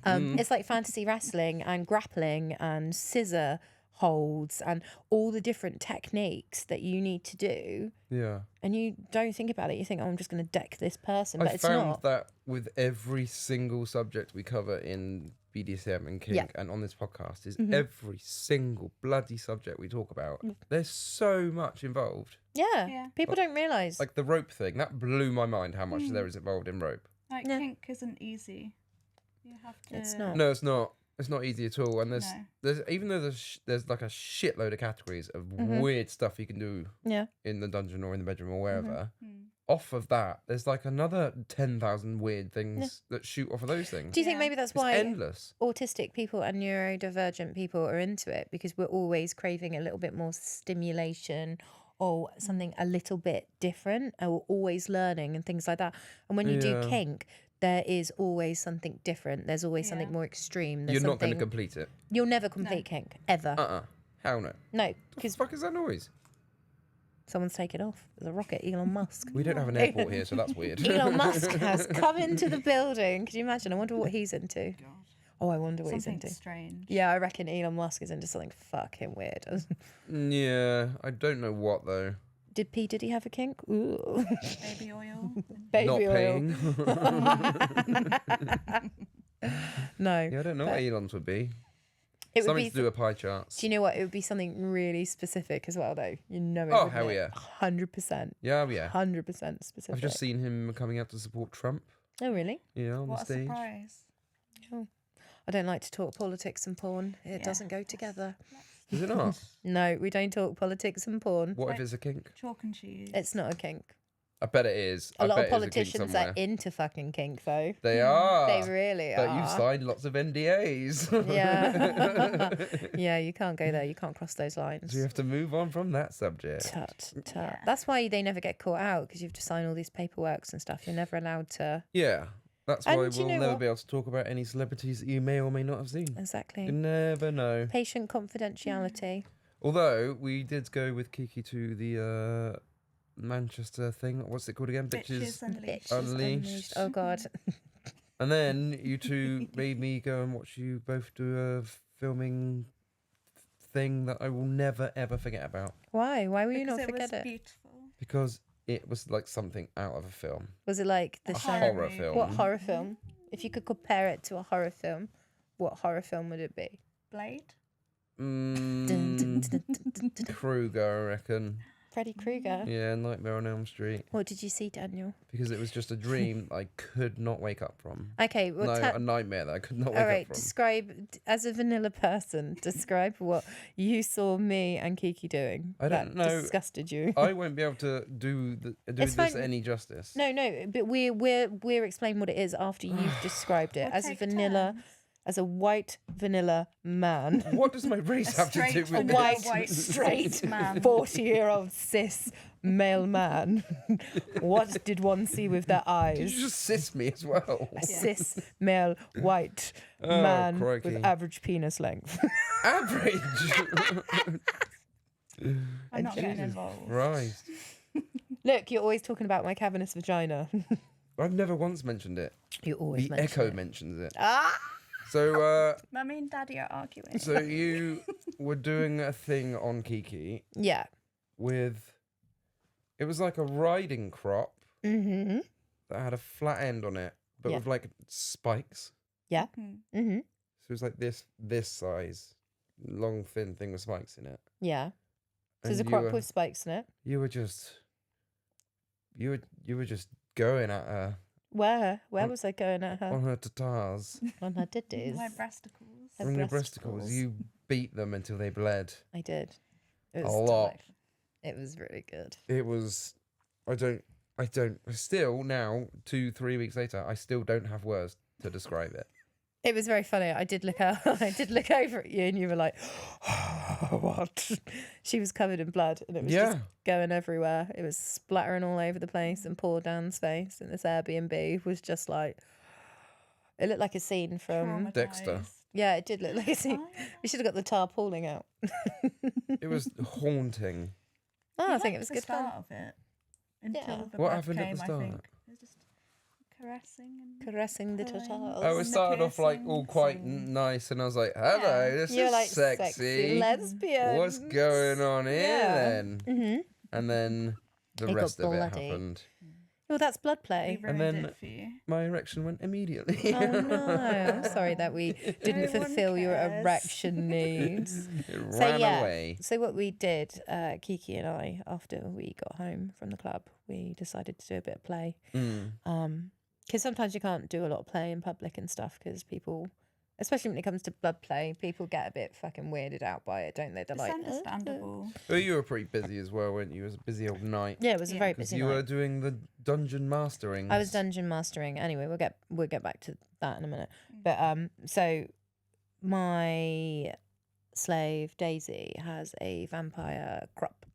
It's like fantasy wrestling and grappling and scissor holds and all the different techniques that you need to do. Yeah. And you don't think about it. You think, oh, I'm just going to deck this person. But I it's found not. that with every single subject we cover in BDSM and kink Yeah. and on this podcast is every single bloody subject we talk about. There's so much involved. Yeah. Yeah. People don't realise. Like the rope thing, that blew my mind how much there is involved in rope. Like, Yeah. kink isn't easy. You have to... It's not. No, it's not. It's not easy at all. And No. there's even though there's like a shitload of categories of weird stuff you can do Yeah. in the dungeon or in the bedroom or wherever. Mm. Off of that, there's like another 10,000 weird things that shoot off of those things. Do you think Yeah. maybe that's It's why endless. autistic people and neurodivergent people are into it? Because we're always craving a little bit more stimulation or something a little bit different, or always learning and things like that. And when you do Yeah. kink, there is always something different. There's always something Yeah. more extreme. There's You're not going to something- complete it. You'll never complete kink, ever. Hell no. No, What the because fuck is that noise? someone's taken off. There's a rocket, Elon Musk. We don't have an airport here, so that's weird. Elon Musk has come into the building. Could you imagine? I wonder what he's into. God. Oh, I wonder what Something he's into. strange. Yeah, I reckon Elon Musk is into something fucking weird. Yeah, I don't know what though. Did P Diddy have a kink? Ooh. Baby oil. Baby Not oil. paying. No. Yeah, I don't know what Elon's would be. It would Something be. to do with pie charts. Do you know what? It would be something really specific as well, though. You know it. Oh, wouldn't hell it? yeah. 100%. Yeah, yeah. 100% specific. I've just seen him coming out to support Trump. Oh, really? Yeah, on What the a stage. surprise. I don't like to talk politics and porn. It Yeah. doesn't go together. Is it not? No, we don't talk politics and porn. What if Like- it's a kink? Chalk and cheese. It's not a kink. I bet it is. A I lot bet of it is a kink politicians somewhere. are into fucking kink, though. They are. They really But are. you've signed lots of NDAs. Yeah. Yeah, you can't go there. You can't cross those lines. So you have to move on from that subject. Tut, tut. Yeah. That's why they never get caught out, because you have to sign all these paperworks and stuff. You're never allowed to. Yeah. That's And why do you we'll know never what? be able to talk about any celebrities that you may or may not have seen. Exactly. You never know. Patient confidentiality. Although we did go with Kiki to the Manchester thing. What's it called again? Bitches Unleashed. Bitches Unleashed. Oh, God. And then you two made me go and watch you both do a filming thing that I will never ever forget about, Why? Why will you Because not it was forget it? beautiful. because it was like something out of a film. Was it like The A Shining? horror movie. film. What horror film? If you could compare it to a horror film, what horror film would it be? Blade. Dun, dun, dun, dun, dun, dun. Kruger, I reckon. Freddy Krueger. Yeah, Nightmare on Elm Street. What did you see, Daniel? Because it was just a dream I could not wake up from. Okay, well, No, a nightmare that I could not all wake right, up from. describe, as a vanilla person, describe what you saw me and Kiki doing. I don't that know. disgusted you. I won't be able to do this fine. any justice. No, but we're explaining what it is after you've described it. We'll As a take vanilla, turns. as a white vanilla man. What does my race have to do straight with vanilla this? white straight man. 40-year-old cis male man. What did one see with their Did eyes? you just cis me as well? A cis male white Oh, man crikey. with average penis length. Average. I'm not getting involved. Christ. Look, you're always talking about my cavernous vagina. I've never once mentioned it. You always The mention Echo it. mentions it. Ah! So, Mummy and Daddy are arguing. so you were doing a thing on Kiki Yeah. with, it was like a riding crop Mm-hmm. that had a flat end on it, but Yeah. with like spikes. Yeah. Hmm. Mm-hmm. So it was like this size, long thin thing with spikes in it. Yeah. So And there's a you crop were- with spikes in it. You were just going at her Where On- was I going at her? on her tatars, On her titties. My breasticles. Her on your breasticles. breasticles. You beat them until they bled. I did. It A was lot. delightful. It was really good. It was. Still now, 2-3 weeks later, I still don't have words to describe it. It was very funny. I did look over at you, and you were like, "What?" She was covered in blood, and it was just going everywhere. It was splattering all over the place, and poor Dan's face in this Airbnb was just like. It looked like a scene from. Dexter. Traumatised. Yeah, it did look like a scene. Oh, We should have got the tarpaulin out. It was haunting. Oh, You I think liked it was the good start fun. of it. Until Yeah. the What blood happened at came, the I start? think. It was just caressing and Caressing the pulling. tatars. Oh, it And the started off like all quite piercings. nice, and I was like, "Hello, Yeah. this You're is like sexy. lesbian. What's going on here Yeah. then?" Mm-hmm. And then the It got rest of it bloody. happened. Well, that's blood We play. ruined then- it for you. My erection went immediately. Oh no! I'm sorry that we didn't No one fulfill your cares. erection needs. It So ran yeah, away. so what we did, Kiki and I, after we got home from the club, we decided to do a bit of play. Because sometimes you can't do a lot of play in public and stuff because people, especially when it comes to blood play, people get a bit fucking weirded out by it, don't they? They're It's like, understandable. Well, you were pretty busy as well, weren't you? It was a busy old night. Yeah, it was a Yeah. very Because busy you night. were doing the dungeon mastering. I was dungeon mastering. Anyway, we'll get back to that in a minute. But so my slave Daisy has a vampire crop.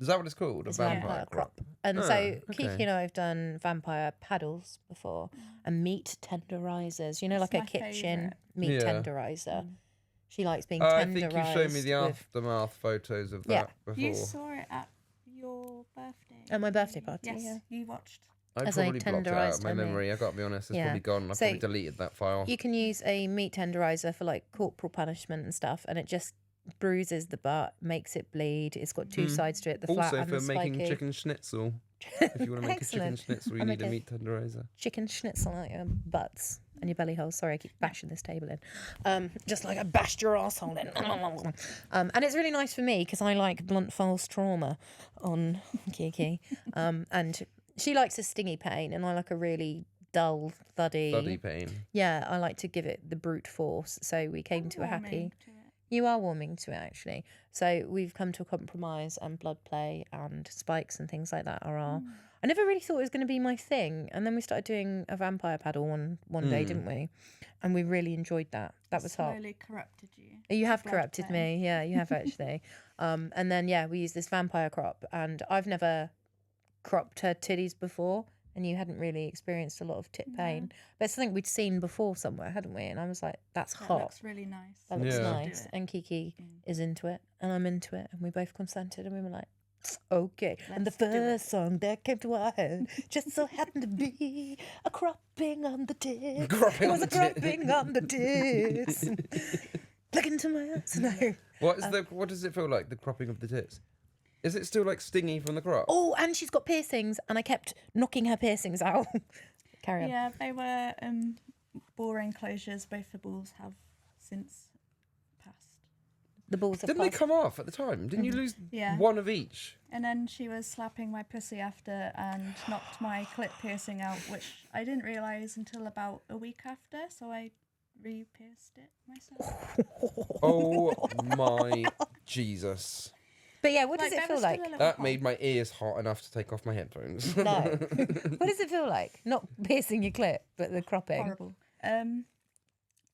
Is that what it's called? It's a vampire crop? And Ah, so Kiki okay. and I have done vampire paddles before and meat tenderizers. You know, It's like a my kitchen favourite. meat Yeah. tenderizer. She likes being Oh, tenderized. I think you showed me the with- aftermath photos of Yeah. that before. You saw it at your birthday. At my birthday party, Yes, yeah. you watched. I as I probably blocked it out tenderised of my her meat. memory. I gotta be honest, it's Yeah. probably gone. I So probably deleted that file. You can use a meat tenderizer for like corporal punishment and stuff, and it just bruises the butt, makes it bleed. It's got two sides to it, the flat Also and for the making spiky. chicken schnitzel. If you want to make a chicken Excellent. schnitzel, you I'll need a make a meat tenderizer. Chicken schnitzel out your butts and your belly holes. Sorry, I keep bashing this table in. Just like I bashed your asshole in. And it's really nice for me because I like blunt false trauma on Kiki. And she likes a stingy pain, and I like a really dull, Bloody pain. Yeah, I like to give it the brute force. So we came to a happy. Warming to it. You are warming to it, actually. So we've come to a compromise, and blood play and spikes and things like that are our. I never really thought it was going to be my thing, and then we started doing a vampire paddle one day, didn't we? And we really enjoyed that. That was hot. Slowly corrupted you. You have blood corrupted play. me, yeah, you have actually. And then we used this vampire crop, and I've never cropped her titties before, and you hadn't really experienced a lot of tit pain. But it's something we'd seen before somewhere, hadn't we? And I was like, that's That hot. looks really nice. That looks Yeah. nice. Do it. And Kiki is into it, and I'm into it, and we both consented, and we were like, okay. And the Let's do it. first song that came to our head just so happened to be a cropping on the tits. Cropping It on was a the tit. cropping on the tits. Look into my eyes. No. What does it feel like, the cropping of the tits? Is it still like stingy from the crop? Oh, and she's got piercings, and I kept knocking her piercings out. Carry on. Yeah, they were ball enclosures. Both the balls have since passed. The balls of Didn't they pus. come off at the time? Didn't you lose Yeah. one of each? And then she was slapping my pussy after and knocked my clit piercing out, which I didn't realise until about a week after, so I re-pierced it myself. Oh my Jesus. But yeah, what does Like, it there feel was still like? a little That hole. made my ears hot enough to take off my headphones. No. What does it feel like? Not piercing your clit, but the cropping. Horrible.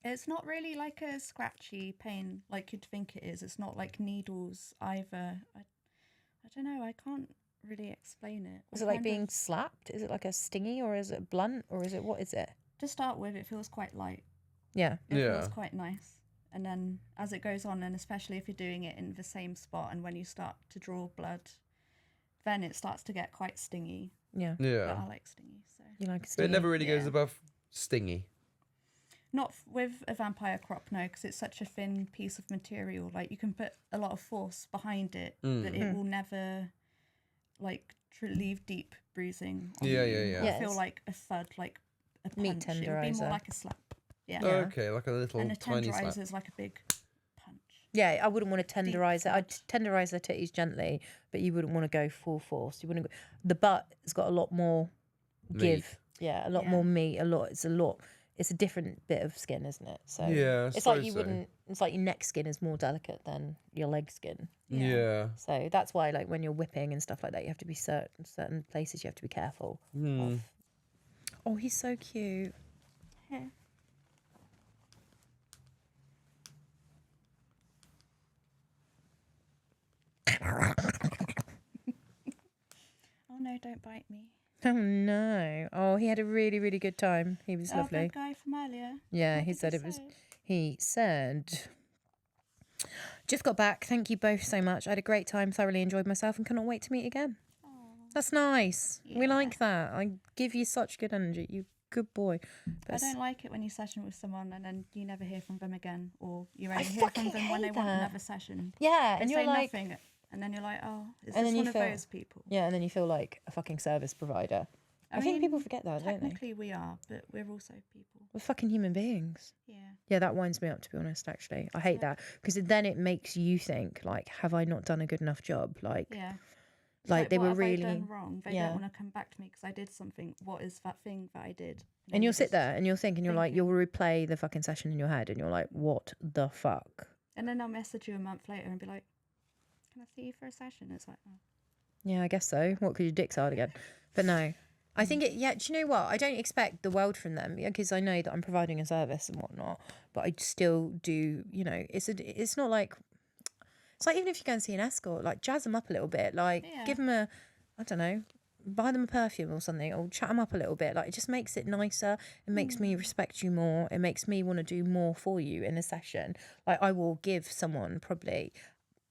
It's not really like a scratchy pain like you'd think it is. It's not like needles either. I don't know. I can't really explain it. Is it like being slapped? Is it like a stingy, or is it blunt, or is it, what is it? To start with, it feels quite light. Yeah. It Yeah. feels quite nice. And then as it goes on, and especially if you're doing it in the same spot, and when you start to draw blood, then it starts to get quite stingy. Yeah. But Yeah. I like stingy, so. You like But it stingy? never really goes Yeah. above stingy. Not with a vampire crop, no, because it's such a thin piece of material. Like, you can put a lot of force behind it, but it will never, like, leave deep bruising on Yeah, you. yeah, yeah. It'll feel Yes. like a thud, like a punch. Meat It would be tenderizer. more like a slap. Yeah. Yeah. Okay, like a little And a tiny slap. tenderizer is like a big punch. Yeah, I wouldn't want to tenderize it. I'd thud. tenderize the titties gently, but you wouldn't want to go full force. You wouldn't go. The butt has got a lot more give. Yeah, a lot Yeah. more meat. It's a different bit of skin, isn't it? So Yeah, I it's like suppose you so. wouldn't. It's like your neck skin is more delicate than your leg skin. Yeah. So that's why, like, when you're whipping and stuff like that, you have to be certain places. You have to be careful. Of. Oh, he's so cute. Yeah. Oh no, don't bite me. Oh no. Oh, he had a really, really good time. He was Oh, lovely. the guy from earlier. Yeah, What he did said it was. say? He said, "Just got back. Thank you both so much. I had a great time. Thoroughly enjoyed myself, and cannot wait to meet again." That's nice. We Yeah. like that. I give you such good energy. You good boy. I But don't like it when you session with someone and then you never hear from them again, or you I only hear fucking from them when they hate want that. another session. yeah, They and say you're like, nothing, and then you're like, oh, is And this then you one of feel- those people? yeah, and then you feel like a fucking service provider. I think mean, people forget that, don't they? Technically, we are, but we're also people. We're fucking human beings. Yeah. Yeah, that winds me up, to be honest. Actually, I hate that because then it makes you think, like, have I not done a good enough job? Like, Yeah. It's like they what were have really. I done wrong? They yeah. don't want to come back to me because I did something. What is that thing that I did? And then you'll you sit just- there and you'll think, and you're like, thinking. you'll replay the fucking session in your head, and you're like, what the fuck? And then I'll message you a month later and be like, "Can I see you for a session?" It's like, oh. Yeah, I guess so. What, because your dick's hard again? But no. I think it, yeah, do you know what? I don't expect the world from them because I know that I'm providing a service and whatnot, but I still do, you know, it's not like, it's like even if you go and see an escort, like jazz them up a little bit, like Yeah. give them I don't know, buy them a perfume or something, or chat them up a little bit. Like, it just makes it nicer. It makes me respect you more. It makes me want to do more for you in a session. Like, I will give someone probably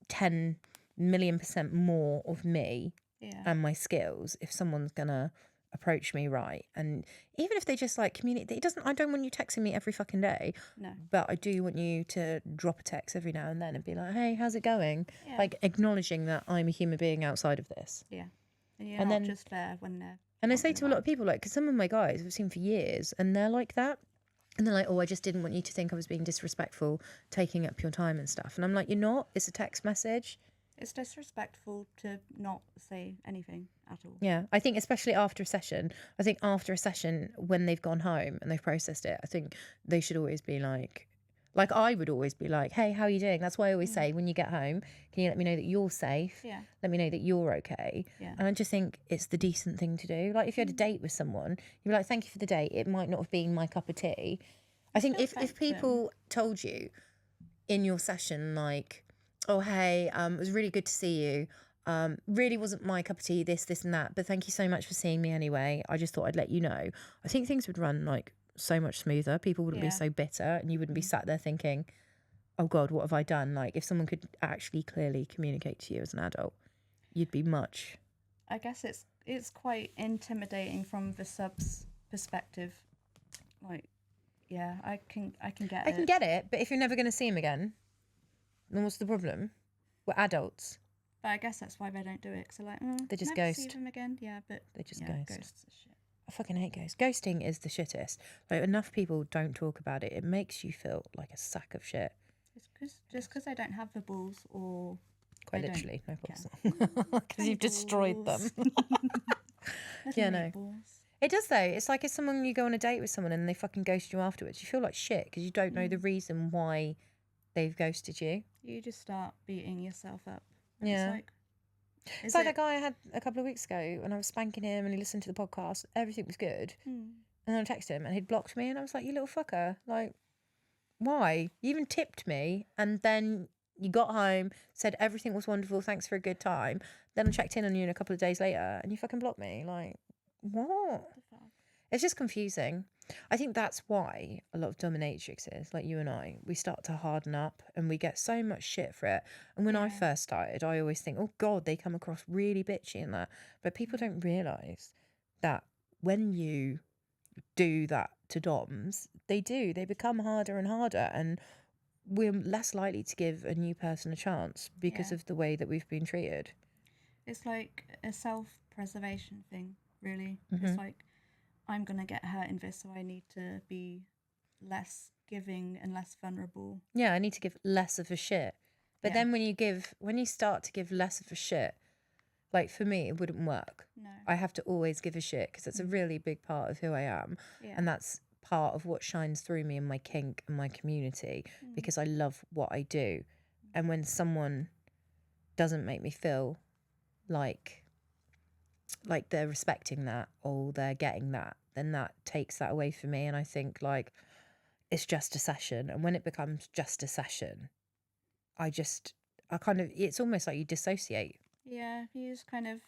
10 million% more of me Yeah. and my skills if someone's gonna approach me right. And even if they just like communicate, I don't want you texting me every fucking day, No. but I do want you to drop a text every now and then and be like, hey, how's it going? Yeah. Like, acknowledging that I'm a human being outside of this. Yeah. And you're And not then- just there when they're. And I say wandering to a lot of around. people, like, because some of my guys I've seen for years and they're like that. And they're like, oh, I just didn't want you to think I was being disrespectful, taking up your time and stuff. And I'm like, you're not. It's a text message. It's disrespectful to not say anything at all. Yeah, I think especially after a session, when they've gone home and they've processed it, I think they should always be like I would always be like, hey, how are you doing? That's why I always say, when you get home, can you let me know that you're safe? Yeah. Let me know that you're okay. Yeah. And I just think it's the decent thing to do. Like, if you had a date with someone, you'd be like, thank you for the date. It might not have been my cup of tea. I think Still if thank them. people told you in your session, like, oh, hey, it was really good to see you. Really wasn't my cup of tea, this and that, but thank you so much for seeing me anyway. I just thought I'd let you know. I think things would run like so much smoother. People wouldn't be Yeah. so bitter, and you wouldn't be sat there thinking, oh God, what have I done? Like, if someone could actually clearly communicate to you as an adult, you'd be much. I guess it's quite intimidating from the sub's perspective. Like, yeah, I can get I it. can get it, but if you're never going to see him again, then what's the problem? We're adults. But I guess that's why they don't do it. Because they're like, They just never see ghost. them again. Yeah, but They just yeah, ghost. Ghosts are shit. I fucking hate ghosts. Ghosting is the shittest. Like, enough people don't talk about it. It makes you feel like a sack of shit. It's just because they don't have the balls, or Quite they don't literally, no care. balls. Because you've destroyed them. Little Yeah, no. meatballs. It does though. It's like if someone you go on a date with someone and they fucking ghost you afterwards, you feel like shit because you don't know the reason why they've ghosted you. You just start beating yourself up. Yeah. It's It's like that guy I had a couple of weeks ago when I was spanking him and he listened to the podcast. Everything was good. And then I texted him and he'd blocked me and I was like, you little fucker. Like, why? You even tipped me and then you got home, said everything was wonderful, thanks for a good time. Then I checked in on you a couple of days later and you fucking blocked me. Like, what? It's just confusing. I think that's why a lot of dominatrixes, like you and I, we start to harden up and we get so much shit for it. And when I first started, I always think, oh God, they come across really bitchy and that. But people don't realise that when you do that to doms, they become harder and harder. And we're less likely to give a new person a chance because of the way that we've been treated. It's like a self-preservation thing, really. It's like, I'm going to get hurt in this, so I need to be less giving and less vulnerable. Yeah, I need to give less of a shit. But then when you start to give less of a shit, like for me, it wouldn't work. No. I have to always give a shit because it's a really big part of who I am. Yeah. And that's part of what shines through me in my kink and my community because I love what I do. And when someone doesn't make me feel like they're respecting that or they're getting that, then that takes that away from me. And I think like it's just a session. And when it becomes just a session, it's almost like you dissociate. Yeah, you just kind of,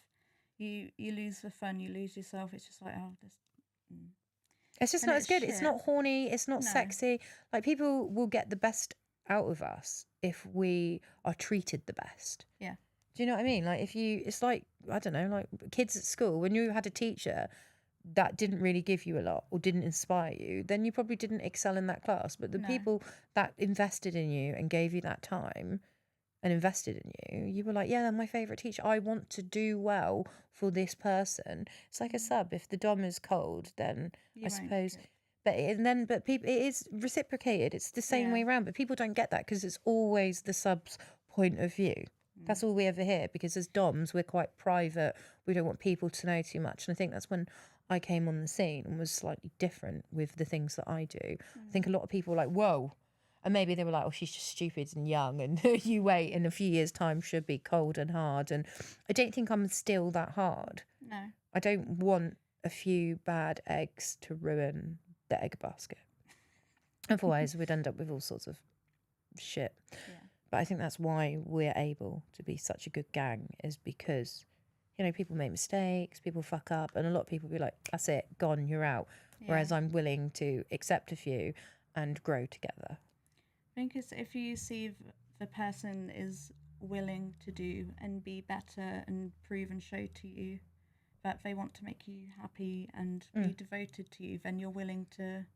you lose the fun, you lose yourself. It's just like, oh, this. It's just not as good. It's not horny. It's not sexy. Like people will get the best out of us if we are treated the best. Yeah. Do you know what I mean? Like it's like, I don't know, like kids at school, when you had a teacher that didn't really give you a lot or didn't inspire you, then you probably didn't excel in that class. But the people that invested in you and gave you that time and invested in you, you were like, yeah, they're my favourite teacher. I want to do well for this person. It's like a sub. If the dom is cold, then I suppose... But people, it is reciprocated. It's the same way around. But people don't get that because it's always the sub's point of view. That's all we ever hear because as doms, we're quite private. We don't want people to know too much. And I think that's when I came on the scene and was slightly different with the things that I do. I think a lot of people were like, whoa. And maybe they were like, oh, she's just stupid and young. And you wait, in a few years' time, she'll be cold and hard. And I don't think I'm still that hard. No. I don't want a few bad eggs to ruin the egg basket. Otherwise, we'd end up with all sorts of shit. Yeah. But I think that's why we're able to be such a good gang, is because, you know, people make mistakes, people fuck up, and a lot of people be like, that's it, gone, you're out. Yeah. Whereas I'm willing to accept a few and grow together. I think it's if you see the person is willing to do and be better and prove and show to you that they want to make you happy and be devoted to you, then you're willing to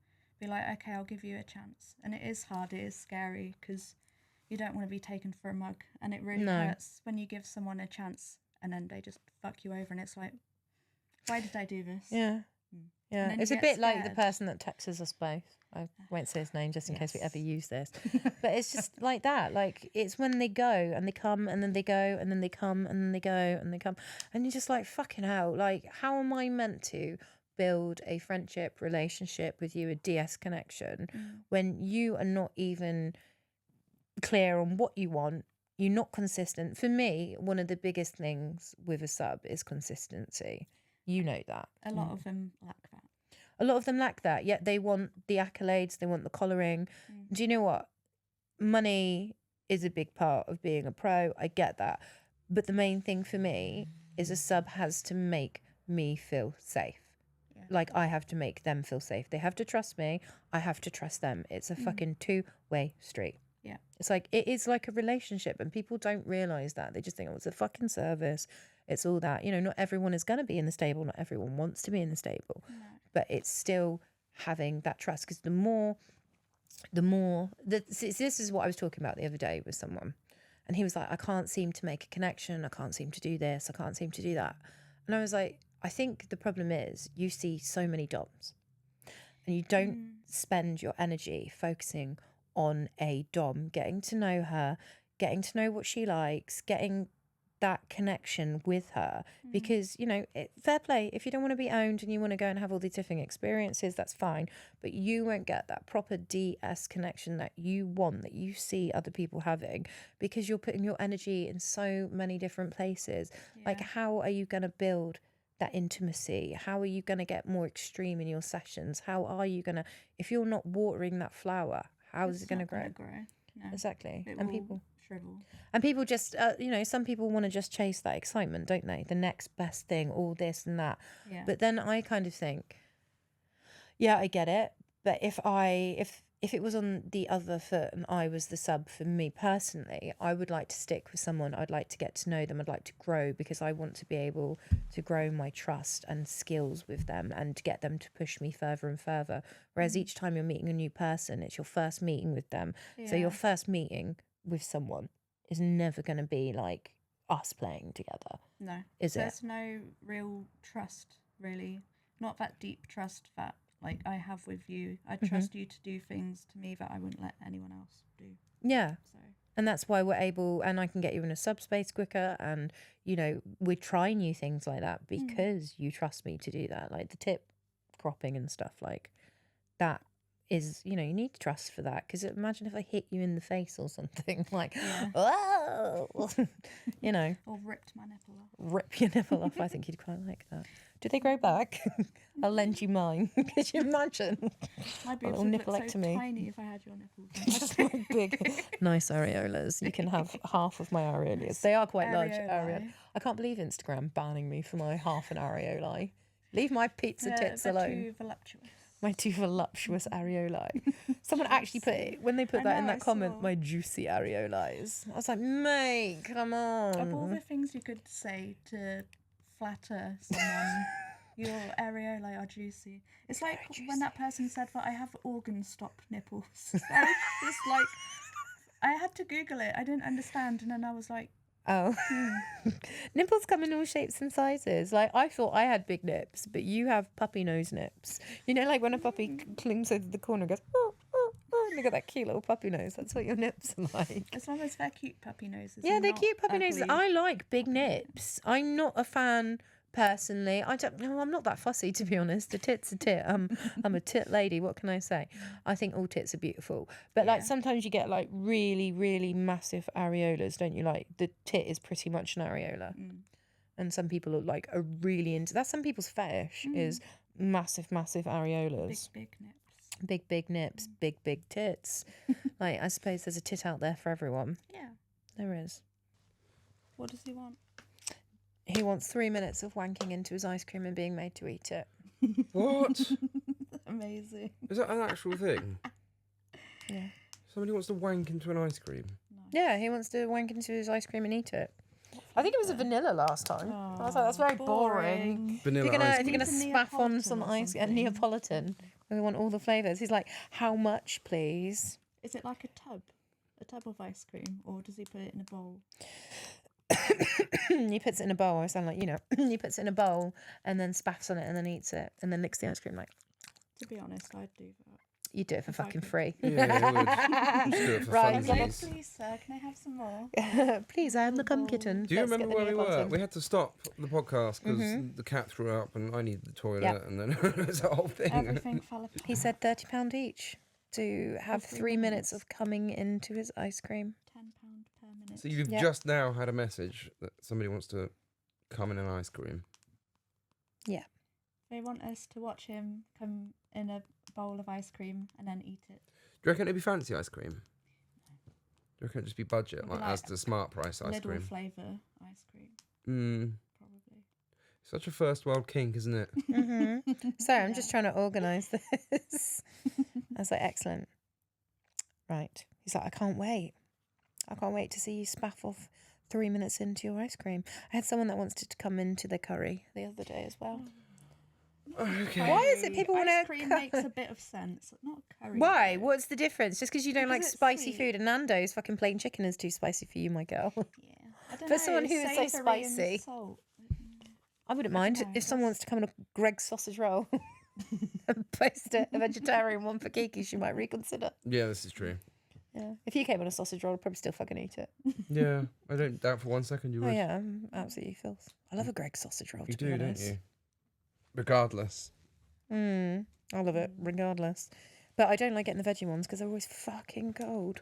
be like, okay, I'll give you a chance. And it is hard, it is scary, because you don't want to be taken for a mug, and it really hurts when you give someone a chance and then they just fuck you over, and it's like, why did I do this? Yeah. Yeah, it's a bit like the person that texts us both. I won't say his name just in case we ever use this. But it's just like that. Like, it's when they go and they come and then they go and then they come and then they go and they come. And you're just like, fucking hell. Like, how am I meant to build a friendship, relationship with you, a DS connection, when you are not even clear on what you want? You're not consistent. For me, one of the biggest things with a sub is consistency. You know that. A lot of them lack that. A lot of them lack that, yet they want the accolades, they want the collaring. Do you know what? Money is a big part of being a pro. I get that. But the main thing for me is a sub has to make me feel safe. Yeah. Like, I have to make them feel safe. They have to trust me. I have to trust them. It's a fucking two-way street. Yeah. It's like, it is like a relationship, and people don't realise that. They just think, oh, it's a fucking service. It's all that. You know, not everyone is going to be in the stable. Not everyone wants to be in the stable. No. But it's still having that trust, because this is what I was talking about the other day with someone, and he was like, I can't seem to make a connection. I can't seem to do this. I can't seem to do that. And I was like, I think the problem is you see so many doms and you don't spend your energy focusing on a dom, getting to know her, getting to know what she likes, getting that connection with her, because fair play, if you don't want to be owned and you want to go and have all these different experiences, that's fine, but you won't get that proper DS connection that you want, that you see other people having, because you're putting your energy in so many different places. Like, how are you going to build that intimacy? How are you going to get more extreme in your sessions? How are you going to, if you're not watering that flower, how is it going to grow? No. Exactly. It And will people shrivel. And people just, some people want to just chase that excitement, don't they? The next best thing, all this and that. Yeah. But then I kind of think, yeah, I get it. But if it was on the other foot and I was the sub, for me personally, I would like to stick with someone. I'd like to get to know them. I'd like to grow, because I want to be able to grow my trust and skills with them and to get them to push me further and further. Whereas each time you're meeting a new person, it's your first meeting with them. So your first meeting with someone is never going to be like us playing together. No. Is it? There's no real trust, really. Not that deep trust that like I have with you. I trust you to do things to me that I wouldn't let anyone else do. Yeah. So. And that's why we're able, and I can get you in a subspace quicker, and we try new things like that because you trust me to do that. Like the tip cropping and stuff like that is, you need to trust for that, because imagine if I hit you in the face or something, like, whoa, Or ripped my nipple off. Rip your nipple off. I think you'd quite like that. Do they grow back? I'll lend you mine. Could you imagine? My boobs little would look so nipplectomy. tiny if I had your nipples. Just like big, nice areolas. You can have half of my areolas. They are quite large. Areolae. I can't believe Instagram banning me for my half an areolae. Leave my pizza tits they're alone. too voluptuous. My two voluptuous areolae. Someone actually put it, when they put I that in know, that I comment, saw. my juicy areolas. I was like, mate, come Of all on. the things you could say to flatter someone, your areolae are juicy. It's like when that person said that I have organ stop nipples. It's like, I had to Google it. I didn't understand, and then I was like, Oh. Nipples come in all shapes and sizes. Like, I thought I had big nips, but you have puppy nose nips. Like when a puppy clings over the corner and goes, oh, oh, oh, and they got that cute little puppy nose. That's what your nips are like. as long as they're cute puppy noses. Yeah, and they're not cute puppy noses. ugly. I like big nips. I'm not a fan personally. I'm not that fussy, to be honest. A tit's a tit. I'm a tit lady. What can I say? I think all tits are beautiful. But like sometimes you get like really, really massive areolas, don't you? Like the tit is pretty much an areola. And some people are really into that's some people's fetish is massive, massive areolas. Big nips. Big nips, big tits. Like, I suppose there's a tit out there for everyone. Yeah. There is. What does he want? He wants 3 minutes of wanking into his ice cream and being made to eat it. What? Amazing. Is that an actual thing? Yeah. Somebody wants to wank into an ice cream. Yeah, he wants to wank into his ice cream and eat it. I think it was a vanilla last time. I was like, that's very boring. Vanilla If you're ice gonna cream. spaff on Neapolitan some or ice, something. Neapolitan. We want all the flavours. He's like, how much, please? Is it like a tub of ice cream, or does he put it in a bowl? He puts it in a bowl. I sound like, he puts it in a bowl and then spaffs on it and then eats it and then licks the ice cream. Like, To be honest, I'd do that. you do it for If I fucking could. free. Yeah, I would. Just do it for Right, I'm like, funsies. please, sir, can I have some more? Please, I am the cum kitten. Do you Let's remember get the where we were? Neapolitan. We had to stop the podcast because the cat threw up and I needed the toilet, Yep. and then it was a whole thing. Everything fell apart. He said £30 each to have 3 minutes of coming into his ice cream. £10 per minute. So you've Yep. just now had a message that somebody wants to come in an ice cream. Yeah. They want us to watch him come in a bowl of ice cream and then eat it. Do you reckon it'd be fancy ice cream? Do you reckon it'd just be budget, It'd be like like as the smart price ice Little cream? flavour ice cream, probably. Such a first world kink, isn't it? Sorry, I'm just trying to organise this. I was like, excellent. Right. He's like, I can't wait. I can't wait to see you spaff off 3 minutes into your ice cream. I had someone that wants to come into the curry the other day as well. Okay. Why is it people want Ice to... cream makes a bit of sense, not curry. Why? though. What's the difference? Just because you don't Because like it's spicy sweet. food, and Nando's fucking plain chicken is too spicy for you, my girl. Yeah. I don't For know, someone it's who is so savoury and spicy. salt. I wouldn't mind know, if someone wants to come in a Greg's sausage roll and post a vegetarian one for Kiki, she might reconsider. Yeah, this is true. Yeah. If you came on a sausage roll, I'd probably still fucking eat it. Yeah, I don't doubt for 1 second you would. Oh yeah, I'm absolutely filth. I love a Greggs sausage roll. You to be do, don't honest. you? Regardless. I love it, regardless. But I don't like getting the veggie ones because they're always fucking cold.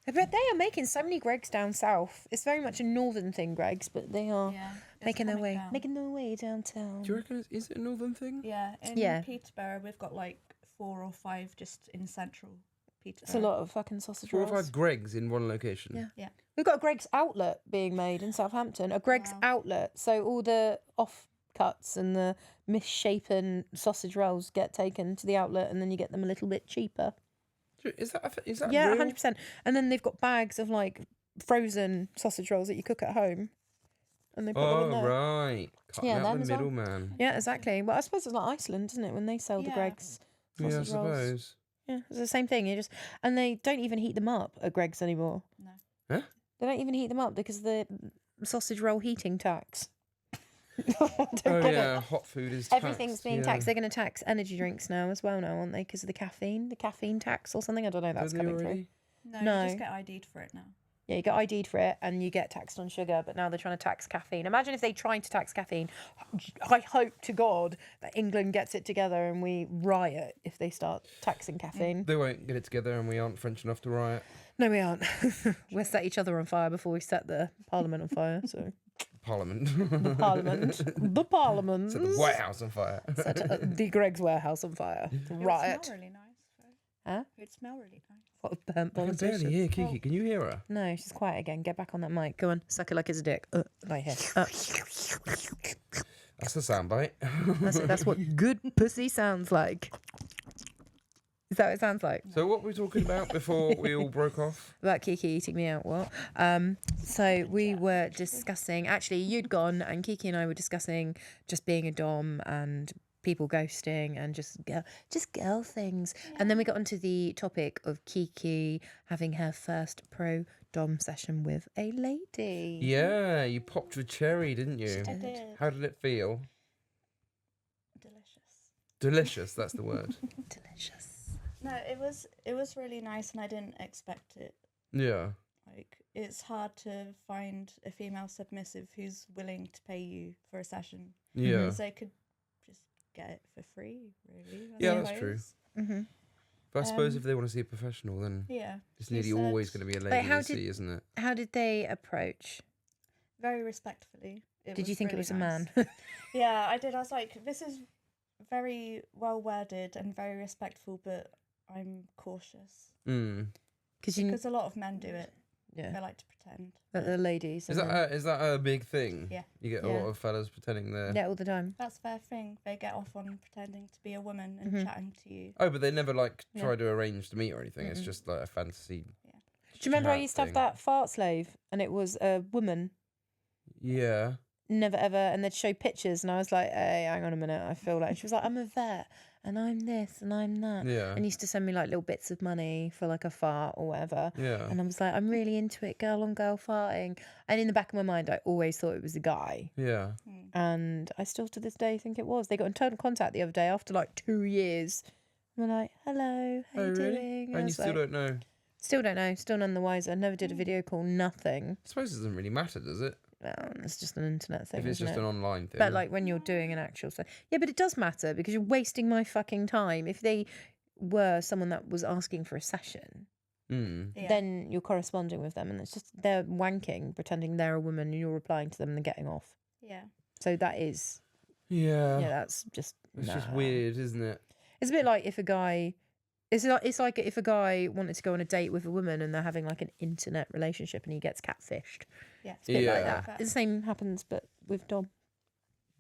But they are making so many Greggs down south. It's very much a northern thing, Greggs, but they are It's making their coming way down. downtown. Do you reckon is it a northern thing? Yeah, in Yeah. Peterborough, we've got like 4 or 5 just in central Peterborough. It's a lot of fucking sausage 4 or rolls. 5 Greggs in one location. Yeah. Yeah. We've got a Greggs outlet being made in Southampton. A Greggs outlet. So all the offcuts and the misshapen sausage rolls get taken to the outlet, and then you get them a little bit cheaper. Is that Yeah, real? 100%. And then they've got bags of like frozen sausage rolls that you cook at home, and they put them in Oh, there. right. Cutting out them the as well. middleman. Yeah, exactly. Well, I suppose it's like Iceland, isn't it, when they sell the Yeah. Greggs Yeah, I sausage rolls? suppose. Yeah, it's the same thing. And they don't even heat them up at Greggs anymore. No. Huh? They don't even heat them up because of the sausage roll heating tax. Oh, yeah, hot food is taxed. Everything's being taxed. They're going to tax energy drinks now as well, aren't they? Because of the caffeine tax or something. I don't know. That's coming through. No, No. you just get ID'd for it now. Yeah, you get ID'd for it and you get taxed on sugar, but now they're trying to tax caffeine. Imagine if they tried to tax caffeine. I hope to God that England gets it together and we riot if they start taxing caffeine. They won't get it together and we aren't French enough to riot. No, we aren't. We'll set each other on fire before we set the Parliament on fire. So Parliament. the Parliament. Set the White House on fire. Set the Greggs warehouse on fire. Riot. It would smell really nice. Huh? It would smell really nice. What a burnt I can politician. barely hear Kiki. Can you hear her? No, she's quiet again. Get back on that mic. Go on. Suck it like it's a dick. Right here. That's a soundbite. That's what good pussy sounds like. Is that what it sounds like? So what were we talking about before we all broke off? About Kiki eating me out, what? So we were discussing, actually you'd gone and Kiki and I were discussing just being a dom and people ghosting and just girl things. Yeah. And then we got onto the topic of Kiki having her first pro dom session with a lady. Yeah, you popped a cherry, didn't you? I did. How did it feel? Delicious. Delicious, that's the word. Delicious. No, it was really nice, and I didn't expect it. Yeah. Like, it's hard to find a female submissive who's willing to pay you for a session. Yeah. Because they could just get it for free, really. Yeah, that's true. Mm-hmm. But I suppose if they want to see a professional, then it's nearly always going to be a lady to see, isn't it? How did they approach? Very respectfully. Did you think really it was nice. a man? Yeah, I did. I was like, this is very well worded and very respectful, but I'm cautious. Because a lot of men do it. Yeah. They like to pretend. That the ladies. Is that a big thing? Yeah. You get a lot of fellas pretending they're... Yeah, all the time. That's their thing. They get off on pretending to be a woman and chatting to you. Oh, but they never try to arrange to meet or anything. It's just like a fantasy. Yeah. Do you remember I chat used to have thing. that fart slave and it was a woman? Yeah. Never ever, and they'd show pictures and I was like, hey, hang on a minute, I feel like, she was like, I'm a vet and I'm this and I'm that. Yeah. And used to send me like little bits of money for like a fart or whatever. Yeah. And I was like, I'm really into it, girl on girl farting. And in the back of my mind, I always thought it was a guy. Yeah. And I still to this day think it was. They got in total contact the other day after like 2 years. And we're like, hello, how you doing? And you still don't know? Still don't know, still none the wiser. Never did a video call, nothing. I suppose it doesn't really matter, does it? Well, it's just an internet thing. If it's isn't just it? an online thing. But like when you're doing an actual yeah, but it does matter because you're wasting my fucking time. If they were someone that was asking for a session, then you're corresponding with them and it's just they're wanking, pretending they're a woman and you're replying to them and they're getting off. Yeah. So that is Yeah. that's just It's just weird, isn't it? It's a bit like if a guy it's like if a guy wanted to go on a date with a woman and they're having like an internet relationship and he gets catfished. Yeah. It's a bit like Yeah. that. The same happens but with Dom.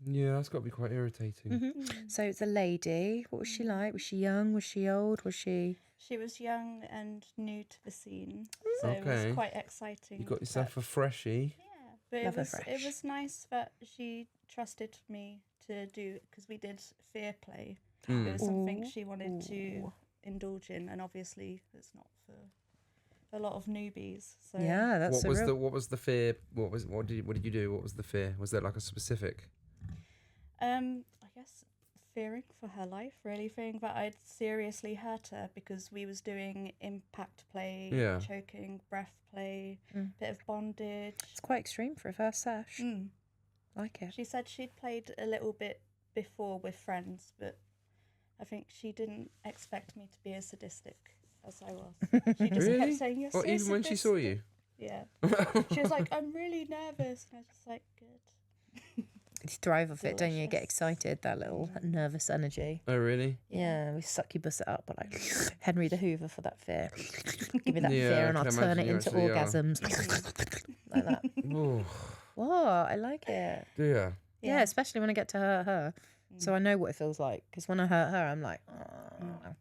Yeah, that's got to be quite irritating. So it's a lady. What was she like? Was she young? Was she old? Was she... She was young and new to the scene, so it Okay. was quite exciting. You got yourself a freshie. Yeah, but Love her it fresh. was nice that she trusted me to do, because we did fear play. It was something she wanted to indulge in, and obviously it's not for a lot of newbies. So Yeah, that's What was the fear? What did you do? What was the fear? Was there like a specific? I guess fearing for her life, really fearing that I'd seriously hurt her, because we was doing impact play, choking, breath play, bit of bondage. It's quite extreme for a first sesh. Like it. She said she'd played a little bit before with friends, but I think she didn't expect me to be as sadistic as I was. She just kept saying, "You're so even when she saw you? Yeah. She was like, "I'm really nervous." And I was just like, good. You thrive off it, don't you? Get excited, that little nervous energy. Oh, really? Yeah, we succubus it up, but like Henry the Hoover for that fear. Give me that fear and I'll turn it into orgasms. Like that. Ooh. Whoa, I like it. Yeah. Yeah, especially when I get to hurt her. So I know what it feels like. Because when I hurt her, I'm like, oh.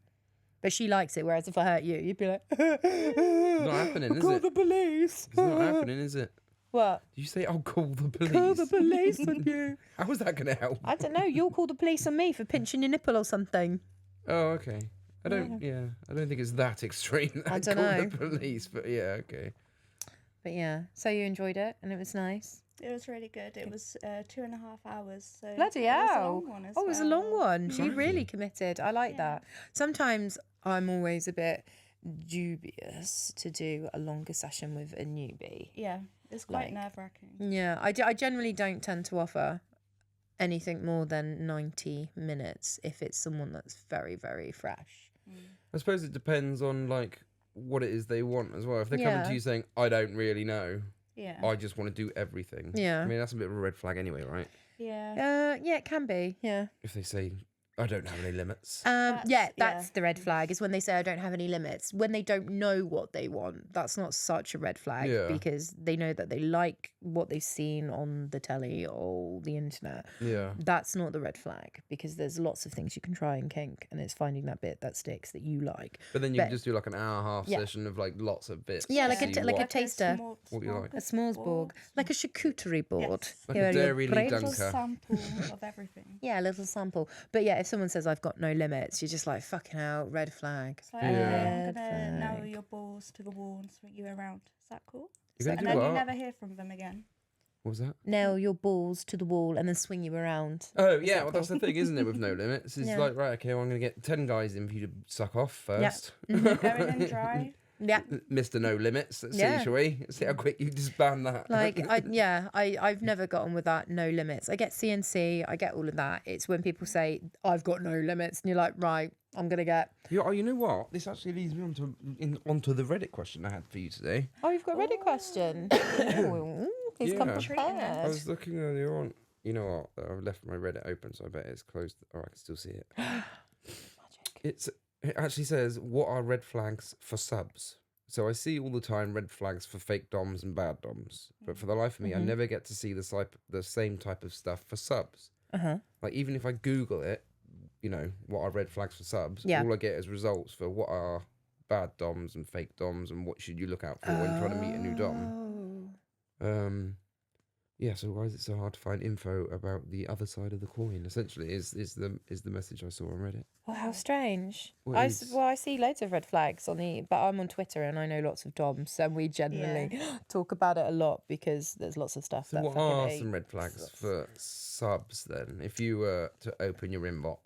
But she likes it, whereas if I hurt you, you'd be like, It's not happening, is it? Call the police. It's not happening, is it? What? Did you say, "I'll call the police"? Call the police on you. How is that going to help? I don't know. You'll call the police on me for pinching your nipple or something. Oh, okay. I don't think it's that extreme. I don't call know. the police, but yeah, okay. But yeah, so you enjoyed it and it was nice. It was really good. It was 2.5 hours. So Bloody it was a hell. long one as Oh, it was a long one. She Crikey. really committed. I like that. Sometimes I'm always a bit dubious to do a longer session with a newbie. Yeah, it's quite Like- nerve-wracking. Yeah, I generally don't tend to offer anything more than 90 minutes if it's someone that's very, very fresh. I suppose it depends on like what it is they want as well. If they're coming Yeah. to you saying, "I don't really know, Yeah. I just want to do everything." Yeah. I mean, that's a bit of a red flag anyway, right? Yeah. Yeah, it can be. Yeah. If they say, "I don't have any limits." That's the red flag, is when they say I don't have any limits. When they don't know what they want, that's not such a red flag, Yeah. because they know that they like what they've seen on the telly or the internet. Yeah. That's not the red flag, because there's lots of things you can try in kink, and it's finding that bit that sticks that you like. But then you can just do like an hour and a half Yeah. session of like lots of bits. Yeah, to like a see t- like a what- taster. What you like. A s'moresborg, like a charcuterie board. Yes. Like Here a are your Dairy Lee bread. Little Dunker. sample of everything. Yeah, a little sample. But yeah, if someone says I've got no limits, you're just like, fucking hell, red flag. It's like, Yeah. okay, I'm Red gonna nail flag. your balls to the wall and swing you around. Is that cool? You're gonna And do then you what? never hear from them again. What was that? Nail your balls to the wall and then swing you around. Oh yeah, well that's the thing, isn't it? With no limits, it's Yeah. like, right, okay, well, I'm gonna get 10 guys in for you to suck off first. Go in and dry. Yeah. Mr. No Limits. Let's Yeah. see, shall we? See how quick you disband that. Like, I've never gotten with that no limits. I get CNC, I get all of that. It's when people say, I've got no limits, and you're like, right, I'm going to get... You know what? This actually leads me onto the Reddit question I had for you today. Oh, you've got a Reddit question. Ooh, he's come Yeah. prepared. I was looking earlier on. You know what? I've left my Reddit open, so I bet it's closed. Or I can still see it. Magic. It actually says, what are red flags for subs? So I see all the time red flags for fake DOMs and bad DOMs. But for the life of me, I never get to see the same type of stuff for subs. Uh-huh. Like, even if I Google it, you know, what are red flags for subs, Yeah. all I get is results for what are bad DOMs and fake DOMs and what should you look out for when trying to meet a new DOM. Oh. Yeah, so why is it so hard to find info about the other side of the coin? Essentially, is the message I saw on Reddit. Well, how strange. What I is- see loads of red flags but I'm on Twitter and I know lots of DOMs, and we generally talk about it a lot because there's lots of stuff So that what fucking are hate. some red flags for subs then? If you were to open your inbox,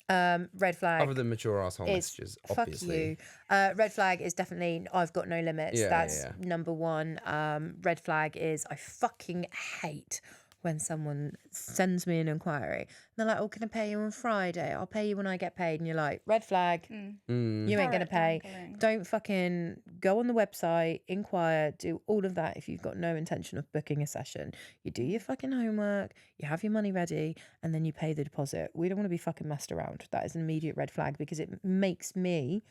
Red flag other than mature asshole is messages, fuck obviously. you. Red flag is definitely I've got no limits. Yeah, That's yeah. number one. Red flag is I fucking hate when someone sends me an inquiry. And they're like, oh, can I pay you on Friday? I'll pay you when I get paid. And you're like, red flag. You ain't going to Carrot pay. dangling. Don't fucking go on the website, inquire, do all of that if you've got no intention of booking a session. You do your fucking homework, you have your money ready, and then you pay the deposit. We don't want to be fucking messed around. That is an immediate red flag because it makes me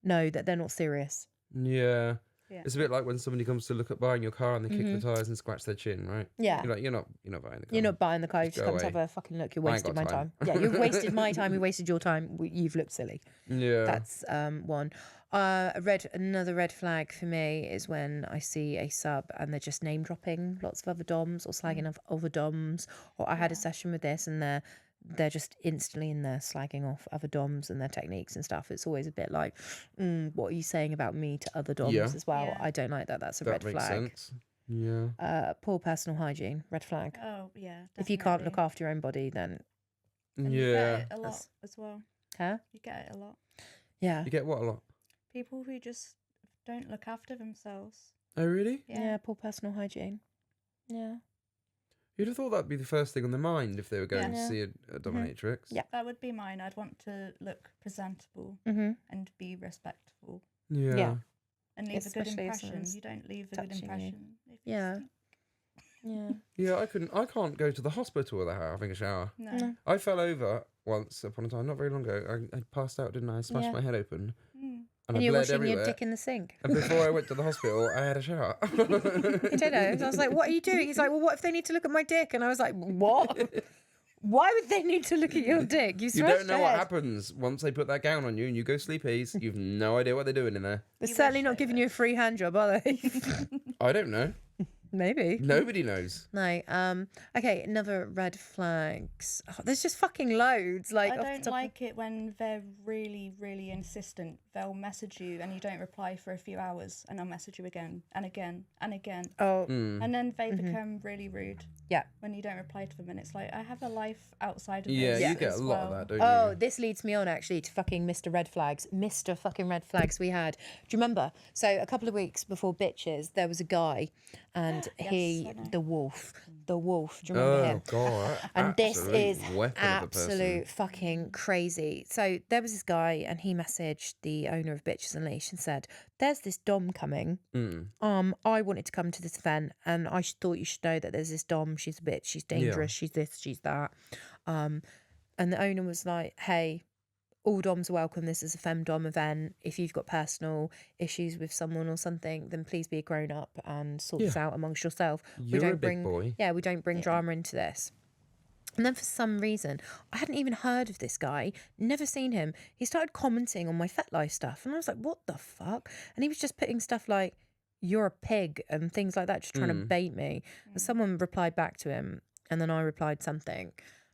know that they're not serious. Yeah. Yeah. It's a bit like when somebody comes to look at buying your car and they kick the tires and scratch their chin, right? Yeah. You're like, you're not buying the car. You're not buying the car. You Just just go come to have away. a fucking look. You're I ain't wasting got my time. time. Yeah, you've wasted my time. You wasted your time. You've looked silly. Yeah. That's one. Another red flag for me is when I see a sub and they're just name dropping lots of other DOMs or slagging off other DOMs. Or I had a session with this and they're just instantly in there slagging off other DOMs and their techniques and stuff. It's always a bit like, what are you saying about me to other DOMs Yeah. as well? Yeah. I don't like that. That's a that red makes flag. sense. Yeah. Poor personal hygiene, red flag. Oh, yeah. If you can't look definitely. after your own body, then And you get it a lot as well. Huh? You get it a lot. Yeah. You get what a lot? People who just don't look after themselves. Oh, really? Yeah, poor personal hygiene. Yeah. You'd have thought that'd be the first thing on their mind if they were going to Yeah. see a dominatrix. Yeah. That would be mine. I'd want to look presentable Mm-hmm. and be respectful Yeah. Yeah. and leave a good Especially if impression. someone's You don't leave a good touching you. impression. If you Yeah. stink. Yeah. Yeah, I can't go to the hospital without having a shower. No. I fell over once upon a time, not very long ago. I passed out, didn't I? I smashed Yeah. my head open. Mm. And I you're bled washing everywhere. your dick in the sink. And before I went to the hospital, I had a shower. I don't know. I was like, what are you doing? He's like, well, what if they need to look at my dick? And I was like, what? Why would they need to look at your dick? You don't know what happens once they put that gown on you and you go sleepies. You've no idea what they're doing in there. They're You certainly wish not they giving you a free hand job, are they? I don't know. Maybe. Nobody knows. No. Okay, another red flags. Oh, there's just fucking loads. Like I off the don't top of- like it when they're really, really insistent. They'll message you and you don't reply for a few hours, and they'll message you again and again and again. Oh, And then they become really rude yeah. when you don't reply to them. And it's like, I have a life outside of Yeah, this you get as a lot well. of that, don't Oh, you? this leads me on actually to fucking Mr. Red Flags. Mr. fucking Red Flags we had. Do you remember? So a couple of weeks before Bitches, there was a guy and he, I know. the wolf. Do you remember him? Oh, God. And this is absolute weapon of a person. absolute fucking crazy. So there was this guy and he messaged the owner of Bitches Unleashed and said, there's this Dom coming. I wanted to come to this event and I thought you should know that there's this Dom. She's a bitch. She's dangerous. She's this, she's that. And the owner was like, hey, all Doms are welcome. This is a femdom event. If you've got personal issues with someone or something, then please be a grown up and sort this out amongst yourself. You're a big boy. Yeah, we don't bring drama into this. And then for some reason, I hadn't even heard of this guy, never seen him. He started commenting on my FetLife stuff. And I was like, what the fuck? And he was just putting stuff like, you're a pig and things like that, just trying to bait me. And someone replied back to him and then I replied something.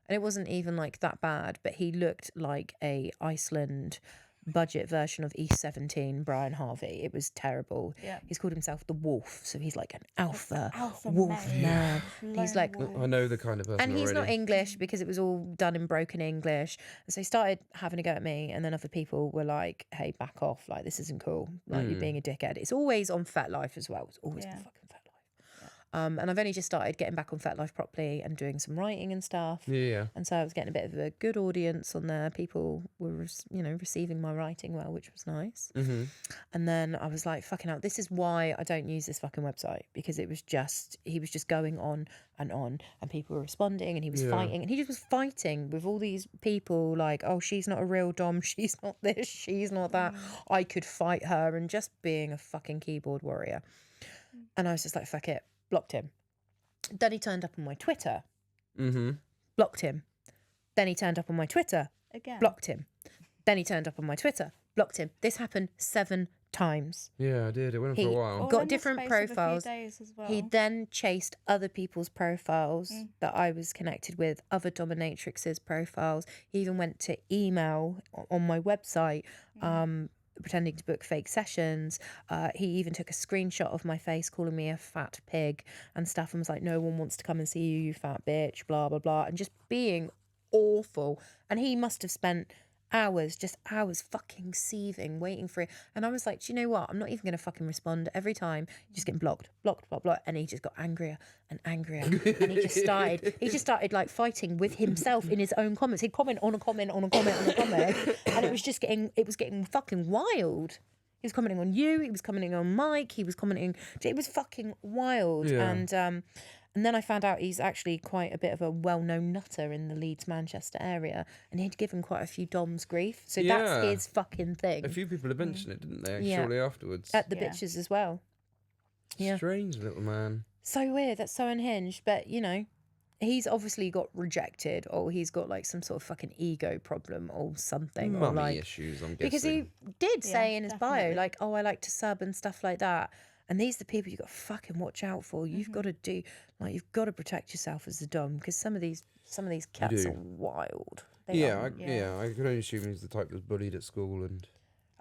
And it wasn't even like that bad, but he looked like a Iceland budget version of E17 Brian Harvey. It was terrible. Yeah. He's called himself the wolf. So he's like an alpha Alpha wolf male. man. He's like, I know the kind of person and he's not already. English because it was all done in broken English. And so he started having a go at me. And then other people were like, hey, back off. Like, this isn't cool. Like, you're being a dickhead. It's always on FetLife as well. It's always on fucking FetLife. And I've only just started getting back on FetLife properly and doing some writing and stuff. Yeah. And so I was getting a bit of a good audience on there. People were, receiving my writing well, which was nice. Mm-hmm. And then I was like, fucking hell, this is why I don't use this fucking website, because he was just going on and people were responding and he was fighting and he just was fighting with all these people like, oh, she's not a real Dom. She's not this. She's not that. I could fight her, and just being a fucking keyboard warrior. And I was just like, fuck it. Blocked him. Then he turned up on my Twitter. Mm-hmm. Blocked him. Then he turned up on my Twitter. Again. Blocked him. Then he turned up on my Twitter. Blocked him. This happened 7 times. Yeah, I did. It went on for a while. got in the different space of a few profiles. days as well. He then chased other people's profiles that I was connected with, other dominatrixes' profiles. He even went to email on my website, pretending to book fake sessions. He even took a screenshot of my face calling me a fat pig and stuff and was like, no one wants to come and see you, you fat bitch, blah, blah, blah. And just being awful. And he must have spent hours fucking seething, waiting for it. And I was like, do you know what? I'm not even going to fucking respond. Every time, just getting blocked. And he just got angrier and angrier. And he just started like fighting with himself in his own comments. He'd comment on a comment on a comment on a comment. And it was getting fucking wild. He was commenting on you. He was commenting on Mike. He was commenting. It was fucking wild. Yeah. And then I found out he's actually quite a bit of a well-known nutter in the Leeds, Manchester area. And he'd given quite a few Doms grief. So that's his fucking thing. A few people had mentioned it, didn't they? Yeah. Shortly afterwards. At the bitches as well. Yeah. Strange little man. So weird. That's so unhinged. But, he's obviously got rejected, or he's got like some sort of fucking ego problem or something. Mummy or like, issues, I'm guessing. because he did say in his bio, definitely. like, oh, I like to sub and stuff like that. And these are the people you've got to fucking watch out for. You've got to you've got to protect yourself as a Dom, because some of these cats do. are wild. I could only assume he's the type that was bullied at school and...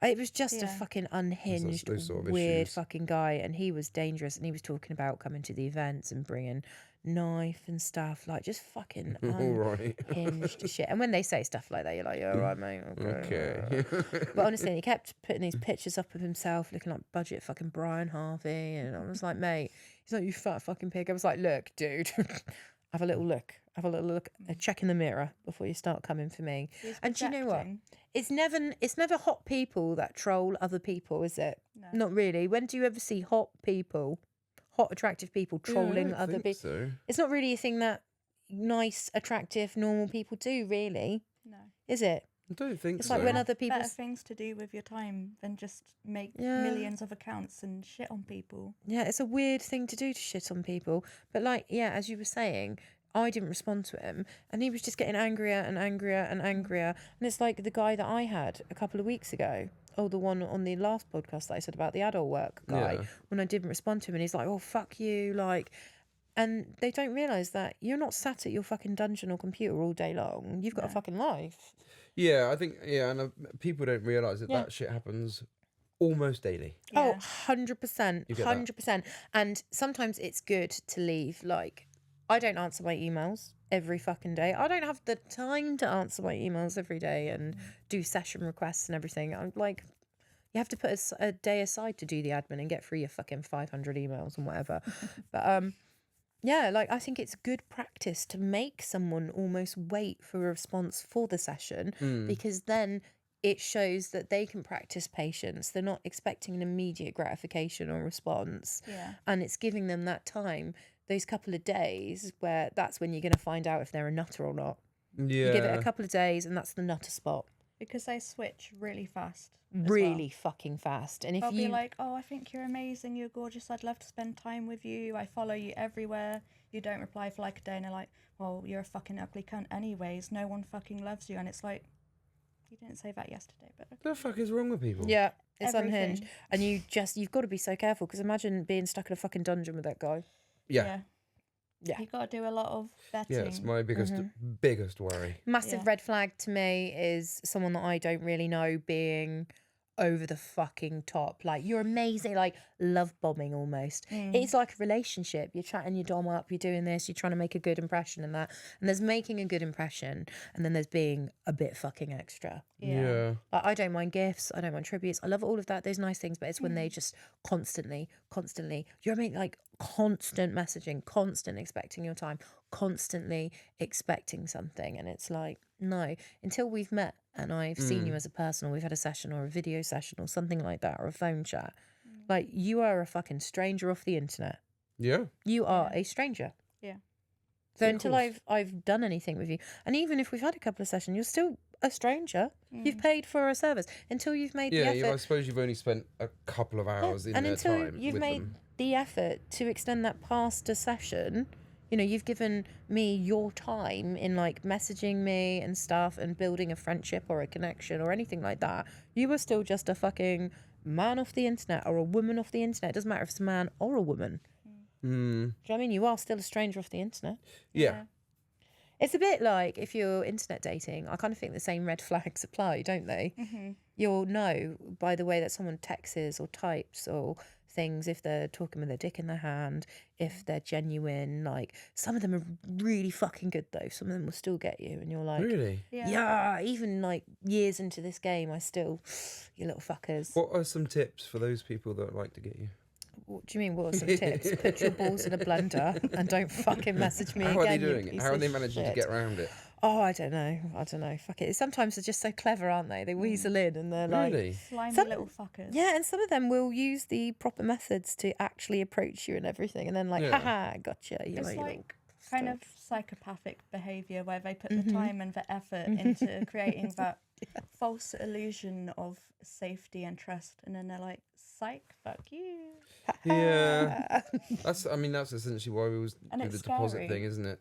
It was just a Yeah. fucking unhinged, those sort of weird issues. fucking guy, and he was dangerous. And he was talking about coming to the events and bringing knife and stuff, like just fucking All right. unhinged shit. And when they say stuff like that, you're like, yeah, all right, mate, okay. Okay. But honestly, he kept putting these pictures up of himself looking like budget fucking Brian Harvey, and I was like, mate, he's like, you fat fucking pig. I was like, look, dude, have a little look. Have a little look. Check in the mirror before you start coming for me. And do you know what? It's never hot people that troll other people, is it? No. Not really. When do you ever see hot attractive people trolling other people? So. It's not really a thing that nice, attractive, normal people do, really, No. is it? I don't think It's so. like when other people. Better things to do with your time than just make millions of accounts and shit on people. Yeah, it's a weird thing to do to shit on people. But like, yeah, as you were saying, I didn't respond to him, and he was just getting angrier and angrier and angrier. And it's like the guy that I had a couple of weeks ago. Oh, the one on the last podcast that I said about the adult work guy. Yeah. When I didn't respond to him, and he's like, "Oh, fuck you," like. And they don't realise that you're not sat at your fucking dungeon or computer all day long. You've got a fucking life. Yeah, I think, and people don't realise that that shit happens almost daily. Oh, Yeah. 100%. You get that. 100%. And sometimes it's good to leave. Like, I don't answer my emails every fucking day. I don't have the time to answer my emails every day and do session requests and everything. I'm like, you have to put a day aside to do the admin and get through your fucking 500 emails and whatever. But, yeah, like I think it's good practice to make someone almost wait for a response for the session because then it shows that they can practice patience. They're not expecting an immediate gratification or response. Yeah. And it's giving them that time, those couple of days where that's when you're going to find out if they're a nutter or not. Yeah. You give it a couple of days and that's the nutter spot. Because they switch really fast. Really fucking fast. And if I'll you be like, oh, I think you're amazing, you're gorgeous, I'd love to spend time with you, I follow you everywhere, you don't reply for like a day, and they're like, well, you're a fucking ugly cunt anyways, no one fucking loves you. And it's like, you didn't say that yesterday, but What the fuck is wrong with people? yeah, it's Everything. unhinged. And you've got to be so careful because imagine being stuck in a fucking dungeon with that guy. Yeah. Yeah. You got to do a lot of vetting. Yeah, it's my biggest worry. Massive Yeah. red flag to me is someone that I don't really know being over the fucking top. Like, you're amazing, like love bombing almost. It's like a relationship. You're chatting your Domme up, you're doing this, you're trying to make a good impression and that. And there's making a good impression and then there's being a bit fucking extra. Yeah. Like, I don't mind gifts, I don't mind tributes, I love all of that, those nice things, but it's when they just constantly, you know what I mean? Like, constant messaging, constant expecting your time, constantly expecting something. And it's like, no, until we've met and I've seen you as a person or we've had a session or a video session or something like that or a phone chat, like, you are a fucking stranger off the internet. Yeah. You are a stranger. Yeah. So Yeah, of until course. I've done anything with you, and even if we've had a couple of sessions, you're still a stranger. You've paid for a service until you've made the effort. I suppose you've only spent a couple of hours in and their until time you've with made them. the effort to extend that past a session, you know, you've given me your time in like messaging me and stuff and building a friendship or a connection or anything like that. You were still just a fucking man off the internet or a woman off the internet. It doesn't matter if it's a man or a woman. Do you know what I mean? You are still a stranger off the internet. Yeah. It's a bit like if you're internet dating, I kind of think the same red flags apply, don't they? You'll know by the way that someone texts or types or things, if they're talking with their dick in their hand, if they're genuine. Like, some of them are really fucking good though. Some of them will still get you and you're like, Really? yeah, even like years into this game, I still, you little fuckers. What are some tips for those people that like to get you? What do you mean? What are some tips? Put your balls in a blender and don't fucking message me How again. are they you doing it? piece How are of they managing to shit. get around it? Oh, I don't know. Fuck it. Sometimes they're just so clever, aren't they? They weasel in and they're like, Really? Slimy Some- little fuckers. yeah. And some of them will use the proper methods to actually approach you and everything, and then like, Yeah. haha, gotcha. You're It's like, like kind of psychopathic behaviour where they put the time and the effort into creating that false illusion of safety and trust, and then they're like, psych, fuck you. Yeah. That's essentially why we was And do it's the deposit scary. thing, isn't it?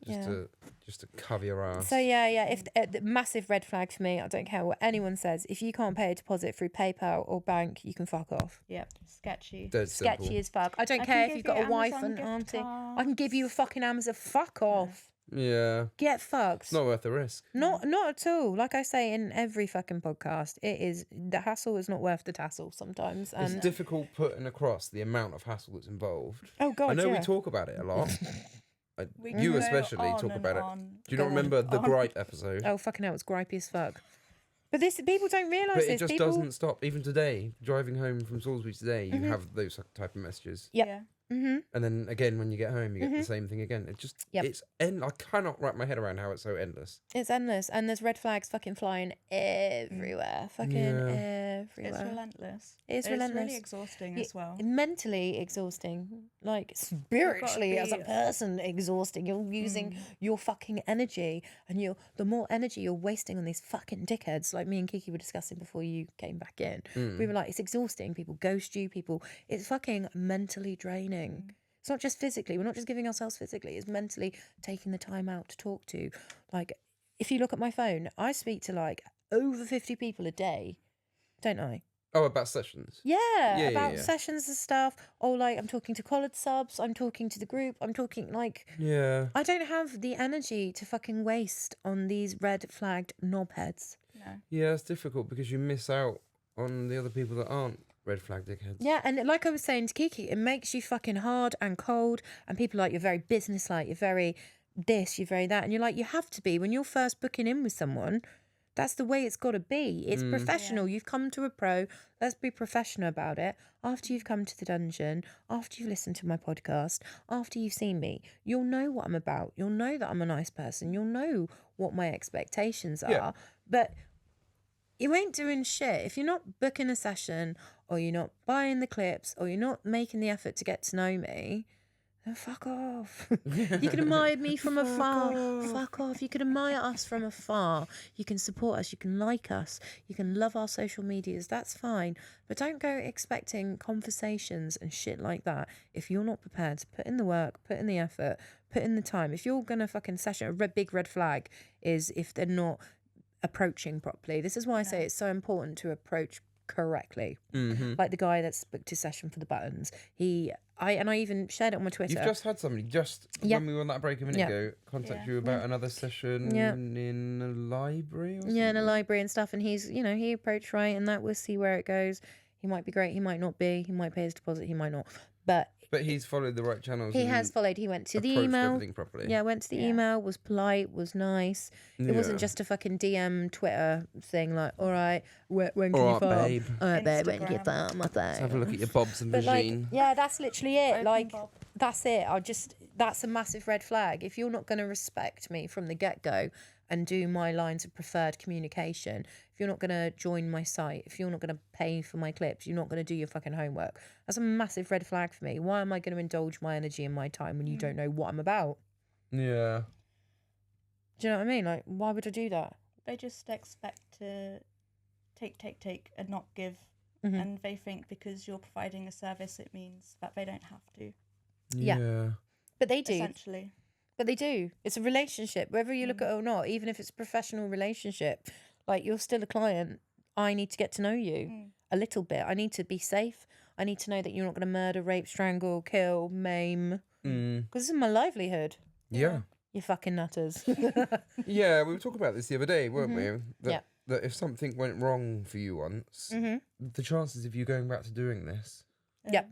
Just to cover your ass. So yeah. If the massive red flag for me, I don't care what anyone says. If you can't pay a deposit through PayPal or bank, you can fuck off. Yep, sketchy. Dead simple. Sketchy as fuck. I don't I care can if you've give got you a wife Amazon and gift auntie. I can give you a fucking Amazon. Fuck off. Yeah. Get fucked. It's not worth the risk. Not at all. Like I say in every fucking podcast, the hassle is not worth the tassel sometimes. It's And difficult putting across the amount of hassle that's involved. oh god, I know we yeah. talk about it a lot. We You go especially on talk and about it. on. Do you not remember the gripe episode? Oh fucking hell, it's gripey as fuck. But people don't realise But this. it just people... doesn't stop. Even today, driving home from Salisbury today, you have those type of messages. Yep. Yeah. Mm-hmm. And then again, when you get home, you get the same thing again. It just, Yep. it's end. I cannot wrap my head around how it's so endless. It's endless, and there's red flags fucking flying everywhere. Fucking everywhere. It's relentless. It's It's relentless. really exhausting as well. Mentally exhausting, like spiritually as a be- person exhausting. You're using your fucking energy, and the more energy you're wasting on these fucking dickheads, like me and Kiki were discussing before you came back in. We were like, it's exhausting. People ghost you. It's fucking mentally draining. It's not just physically. We're not just giving ourselves physically. It's mentally taking the time out to talk to. Like, if you look at my phone, I speak to like over 50 people a day, don't I? Oh, about sessions. Yeah, Yeah, about yeah. sessions and stuff. Oh, like I'm talking to collared subs. I'm talking to the group. I'm talking like Yeah. I don't have the energy to fucking waste on these red flagged knobheads. No. Yeah, it's difficult because you miss out on the other people that aren't red flag dickheads. Yeah, and like I was saying to Kiki, it makes you fucking hard and cold, and people are like, you're very businesslike, you're very this, you're very that, and you're like, you have to be when you're first booking in with someone. That's the way it's got to be. It's professional. You've come to a pro. Let's be professional about it. After you've come to the dungeon, after you've listened to my podcast, after you've seen me, you'll know what I'm about. You'll know that I'm a nice person. You'll know what my expectations are. Yeah. But you ain't doing shit if you're not booking a session, or you're not buying the clips, or you're not making the effort to get to know me. Then fuck off. You can admire me from afar. Fuck off. You can admire us from afar. You can support us. You can like us. You can love our social medias. That's fine. But don't go expecting conversations and shit like that if you're not prepared to put in the work, put in the effort, put in the time. If you're going to fucking session, a big red flag is if they're not approaching properly. This is why I say it's so important to approach correctly. Like the guy that's booked his session for the buttons. I even shared it on my Twitter. You've just had somebody when we were on that break a minute ago contact you about another session in a library or something? Yeah, in a library and stuff, and he approached right, and that we'll see where it goes. He might be great, he might not be, he might pay his deposit, he might not. But he's followed the right channels. he and has followed. He went to the approached email. everything properly. Yeah, went to the email, was polite, was nice. It wasn't just a fucking DM Twitter thing like, all right, when can All you right, farm? babe. All right, babe, when can you Instagram. farm? My thing. Let's have a look at your bobs and But like, vagine. yeah, that's literally it. Open Like, bob. that's it. That's a massive red flag. If you're not going to respect me from the get-go and do my lines of preferred communication, if you're not going to join my site, if you're not going to pay for my clips, you're not going to do your fucking homework. That's a massive red flag for me. Why am I going to indulge my energy and my time when you don't know what I'm about? Yeah. Do you know what I mean? Like, why would I do that? They just expect to take and not give. Mm-hmm. And they think because you're providing a service, it means that they don't have to. Yeah. But they do. Essentially. But they do. It's a relationship, whether you look at it or not, even if it's a professional relationship. Like, you're still a client. I need to get to know you a little bit. I need to be safe. I need to know that you're not going to murder, rape, strangle, kill, maim. Because this is my livelihood. Yeah. You fucking nutters. Yeah, we were talking about this the other day, weren't we? That, Yeah. that if something went wrong for you once, the chances of you going back to doing this, Yep.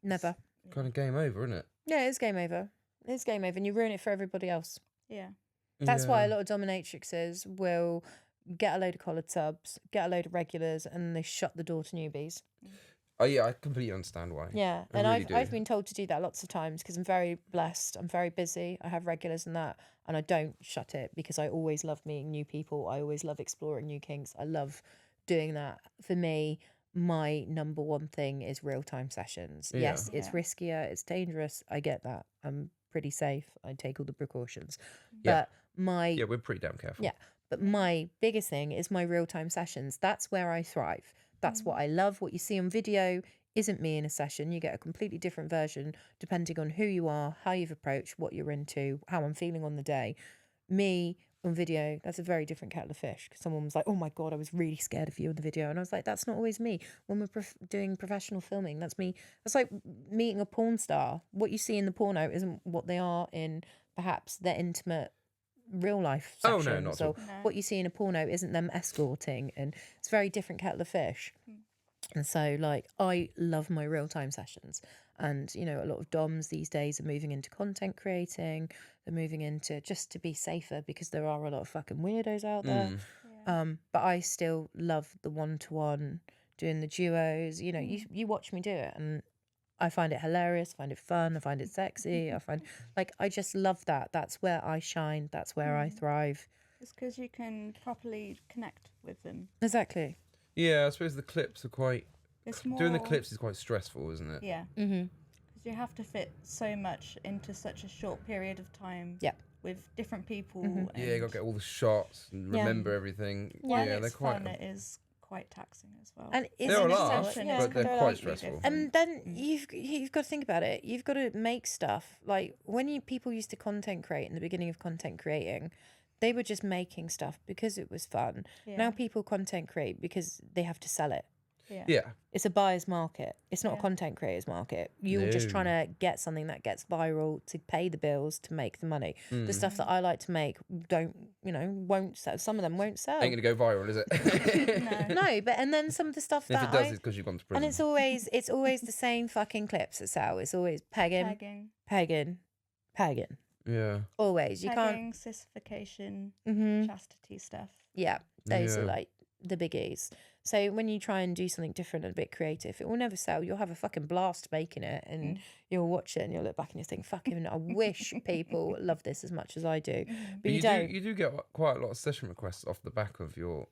Never. kind of game over, isn't it? Yeah, it's game over. It's game over. And you ruin it for everybody else. Yeah. That's why a lot of dominatrixes will get a load of collared subs, get a load of regulars, and they shut the door to newbies. Oh yeah, I completely understand why. Yeah, I and really do. I've been told to do that lots of times because I'm very blessed. I'm very busy. I have regulars and that, and I don't shut it because I always love meeting new people. I always love exploring new kinks. I love doing that. For me, my number one thing is real-time sessions. Yeah. Yes, it's riskier, it's dangerous. I get that. I'm pretty safe. I take all the precautions. Yeah. But Yeah, we're pretty damn careful. yeah. But my biggest thing is my real-time sessions. That's where I thrive. That's what I love. What you see on video isn't me in a session. You get a completely different version depending on who you are, how you've approached, what you're into, how I'm feeling on the day. Me on video, that's a very different kettle of fish. Someone was like, oh my God, I was really scared of you in the video. And I was like, that's not always me. When we're doing professional filming, that's me. That's like meeting a porn star. What you see in the porno isn't what they are in perhaps their intimate real life Oh, sessions no, not at all. or what you see in a porno isn't them escorting, and it's a very different kettle of fish. And so, like, I love my real time sessions. And, you know, a lot of DOMs these days are moving into content creating. They're moving into just to be safer because there are a lot of fucking weirdos out there. But I still love the one-to-one, doing the duos. You know, you watch me do it and I find it hilarious, I find it fun, I find it sexy. I find, like, I just love that. That's where I shine. That's where I thrive. It's because you can properly connect with them. Exactly. Yeah, I suppose the clips are quite... It's more... Doing the clips is quite stressful, isn't it? Yeah. Because you have to fit so much into such a short period of time. Yeah. With different people. Yeah, you got to get all the shots and remember everything. While Yeah, it's they're quite... fun, it is quite taxing as well. And They're a it's laugh, session but is they're quite completely stressful. different. And then you've got to think about it. You've got to make stuff. Like when people used to content create in the beginning of content creating, they were just making stuff because it was fun. Yeah. Now people content create because they have to sell it. Yeah. It's a buyer's market. It's not a content creator's market. You're just trying to get something that gets viral to pay the bills to make the money. The stuff that I like to make won't sell. Some of them won't sell. Ain't going to go viral, is it? No, but and then some of the stuff If that it does, it's because you've gone to prison. and it's always the same fucking clips that sell. It's always pegging. Yeah. Always. You Pegging, sissification, chastity stuff. Yeah, those are Yeah. like the biggies. So when you try and do something different and a bit creative, it will never sell. You'll have a fucking blast making it, and you'll watch it and you'll look back and you'll think, "Fucking, I wish people love this as much as I do." But you don't. You do get quite a lot of session requests off the back of your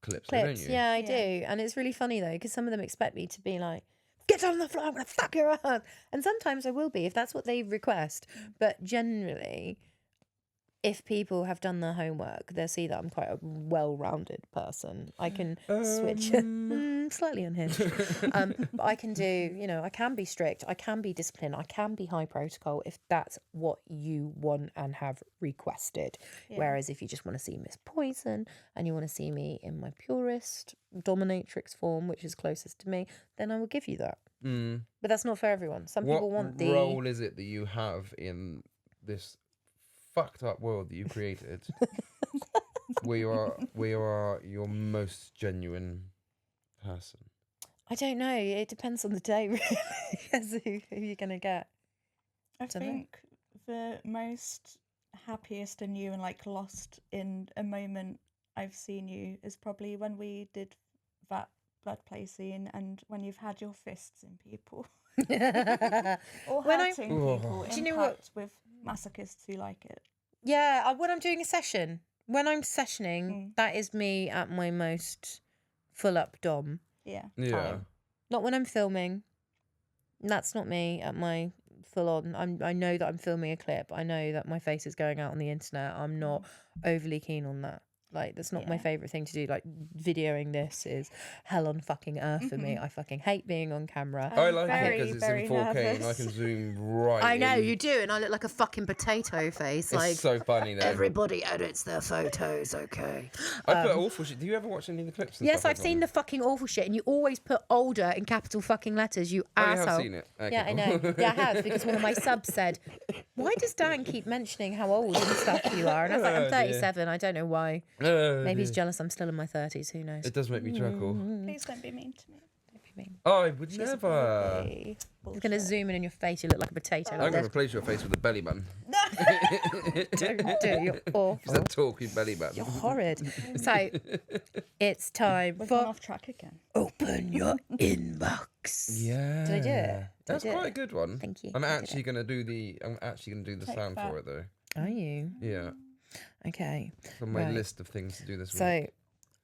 clips, don't Clips, you? yeah, I do, and it's really funny though because some of them expect me to be like, "Get on the floor, I'm gonna fuck your ass," and sometimes I will be if that's what they request. But generally, if people have done their homework, they'll see that I'm quite a well-rounded person. I can switch slightly unhinged, but I can do. I can be strict, I can be disciplined, I can be high protocol if that's what you want and have requested. Whereas if you just want to see Miss Poison and you want to see me in my purest dominatrix form, which is closest to me, then I will give you that. But that's not for everyone. Some people want the What role is it that you have in this fucked up world that you created? where you are your most genuine person? I don't know. It depends on the day, really, as who you're gonna get. I Dunno. think the most happiest and you and like lost in a moment I've seen you is probably when we did that blood play scene and when you've had your fists in people. Or When hurting people Do you know what? impact with masochists who like it. Yeah, when I'm doing a session, when I'm sessioning, that is me at my most full up dom. Yeah. Yeah. Time. Not when I'm filming. That's not me at my full on. I know that I'm filming a clip. I know that my face is going out on the internet. I'm not overly keen on that. Like, that's not my favourite thing to do. Like, videoing this is hell on fucking earth for me. I fucking hate being on camera. I like very, it because it's very in 4K and I nervous. can zoom right I know, in. you do, and I look like a fucking potato face. It's so funny though. Everybody edits their photos, okay? I put awful shit. Do you ever watch any of the clips? And Yes, stuff I've like seen that? the fucking awful shit, and you always put older in capital fucking letters, you Oh, you asshole. have seen it. Okay, Yeah, I know. Yeah, I have, because one of my subs said, "Why does Dan keep mentioning how old and stuff you are?" And I was like, "I'm 37. I don't know why. Maybe he's jealous I'm still in my 30s. Who knows?" It does make me chuckle. Please don't be mean to me. Don't be mean. I would never. He's going to zoom in your face. You look like a potato. I'm Like going to this. replace your face with a belly button. Don't do it. You're awful. Is that talky belly button? You're horrid. So it's time We've gone for off track again. open your inbox. Yeah. Did I do it? That's Did I do quite a it? good one. Thank you. I'm I did actually gonna do the Take sound that. for it though. Are you? Yeah. Okay. It's on my Right. list of things to do this week. So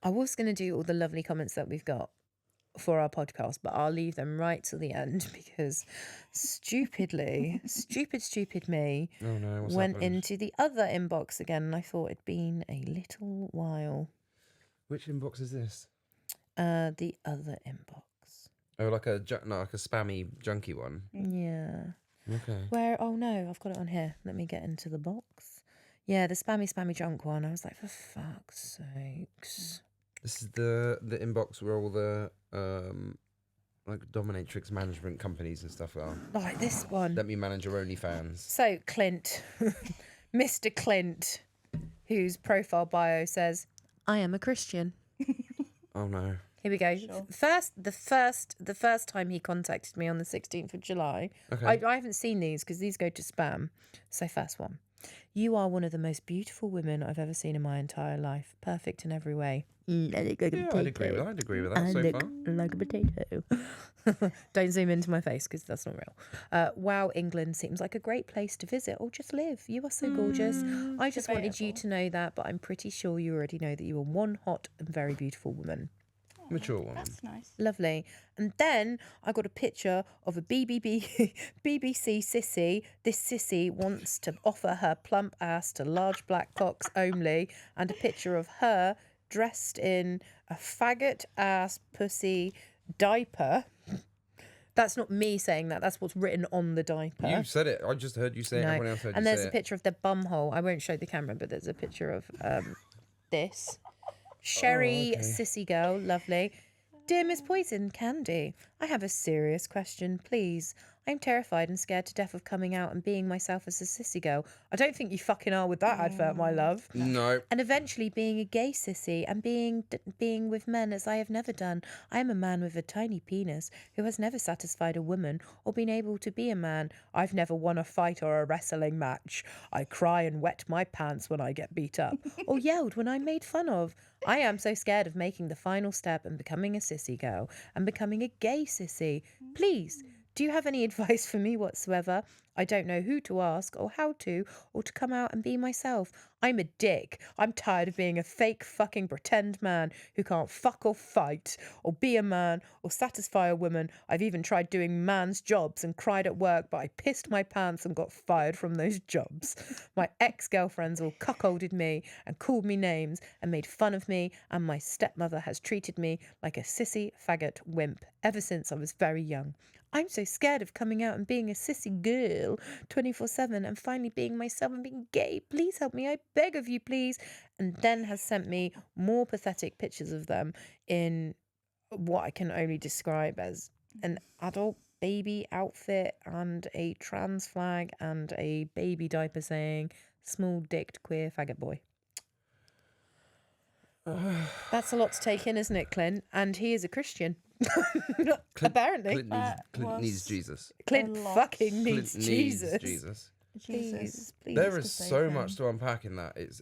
I was going to do all the lovely comments that we've got for our podcast, but I'll leave them right till the end because stupid me Oh no, what's went happened? into the other inbox again, and I thought it'd been a little while. Which inbox is this? The other inbox. Oh, like a spammy junky one. Yeah. Okay. Where? Oh no, I've got it on here. Let me get into the box. Yeah, the spammy junk one. I was like, for fuck's sakes. This is the inbox where all the like dominatrix management companies and stuff are. Like this one. Let me manage your OnlyFans. So Clint, Mr. Clint, whose profile bio says, "I am a Christian." Oh no. Here we go. Sure. The first time he contacted me on the 16th of July. Okay. I haven't seen these because these go to spam. So first one. "You are one of the most beautiful women I've ever seen in my entire life. Perfect in every way." Yeah, I'd agree with that so far. Like a potato. Don't zoom into my face because that's not real. "Wow, England seems like a great place to visit or just live. You are so gorgeous. I just wanted you debatable. to know that, but I'm pretty sure you already know that you are one hot and very beautiful woman." Mature woman. That's nice. Lovely. And then I got a picture of a BBC sissy. This sissy wants to offer her plump ass to large black cocks only, and a picture of her dressed in a faggot ass pussy diaper. That's not me saying that. That's what's written on the diaper. You said it. I just heard you say it. No. Everyone else heard And you there's say a it. picture of the bum hole. I won't show the camera, but there's a picture of this. Sherry, okay. sissy girl, lovely. "Dear Miss Poison Candy, I have a serious question, please. I'm terrified and scared to death of coming out and being myself as a sissy girl." I don't think you fucking are with that advert, my love. No. "And eventually being a gay sissy and being with men as I have never done. I am a man with a tiny penis who has never satisfied a woman or been able to be a man. I've never won a fight or a wrestling match. I cry and wet my pants when I get beat up or yelled when I'm made fun of. I am so scared of making the final step and becoming a sissy girl and becoming a gay sissy. Please, do you have any advice for me whatsoever? I don't know who to ask or how to, or to come out and be myself. I'm a dick. I'm tired of being a fake fucking pretend man who can't fuck or fight or be a man or satisfy a woman. I've even tried doing man's jobs and cried at work, but I pissed my pants and got fired from those jobs. My ex-girlfriends all cuckolded me and called me names and made fun of me, and my stepmother has treated me like a sissy faggot wimp ever since I was very young. I'm so scared of coming out and being a sissy girl 24/7 and finally being myself and being gay. Please help me. I beg of you, please." And then has sent me more pathetic pictures of them in what I can only describe as an adult baby outfit and a trans flag and a baby diaper saying "small dicked queer faggot boy." That's a lot to take in, isn't it, Clint? And he is a Christian. Apparently. Clint needs Jesus. Clint A lot. fucking needs Clint Jesus. needs Jesus. Please, please. There to is save so him. much to unpack in that. It's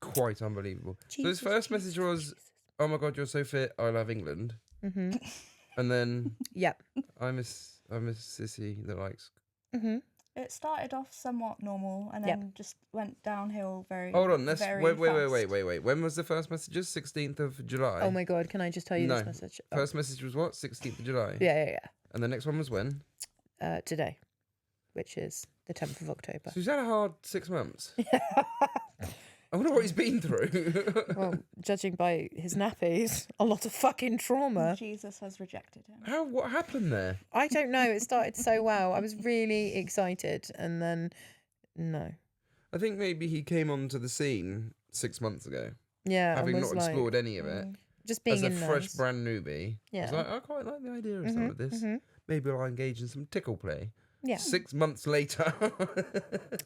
quite unbelievable. So his Jesus, first Jesus, message was, "Oh my God, you're so fit. I love England." Mm-hmm. And then, Yep. I'm a sissy that likes. Mm-hmm. It started off somewhat normal and Yep. then just went downhill very. Hold on, let's very wait. fast. When was the first message? 16th of July. Oh my God, can I just tell you No. this message? Oh. First message was what? 16th of July. Yeah. And the next one was when? Today, which is the 10th of October. So he's had a hard 6 months. I wonder what he's been through. Well, judging by his nappies, a lot of fucking trauma. Jesus has rejected him. What happened there? I don't know. It started so well. I was really excited, and then no. I think maybe he came onto the scene 6 months ago, Yeah, I having was not like, explored any of it. just being As a in fresh, those. brand newbie, I Yeah. was like, I quite like the idea of some of this. Maybe I'll engage in some tickle play. Yeah. 6 months later,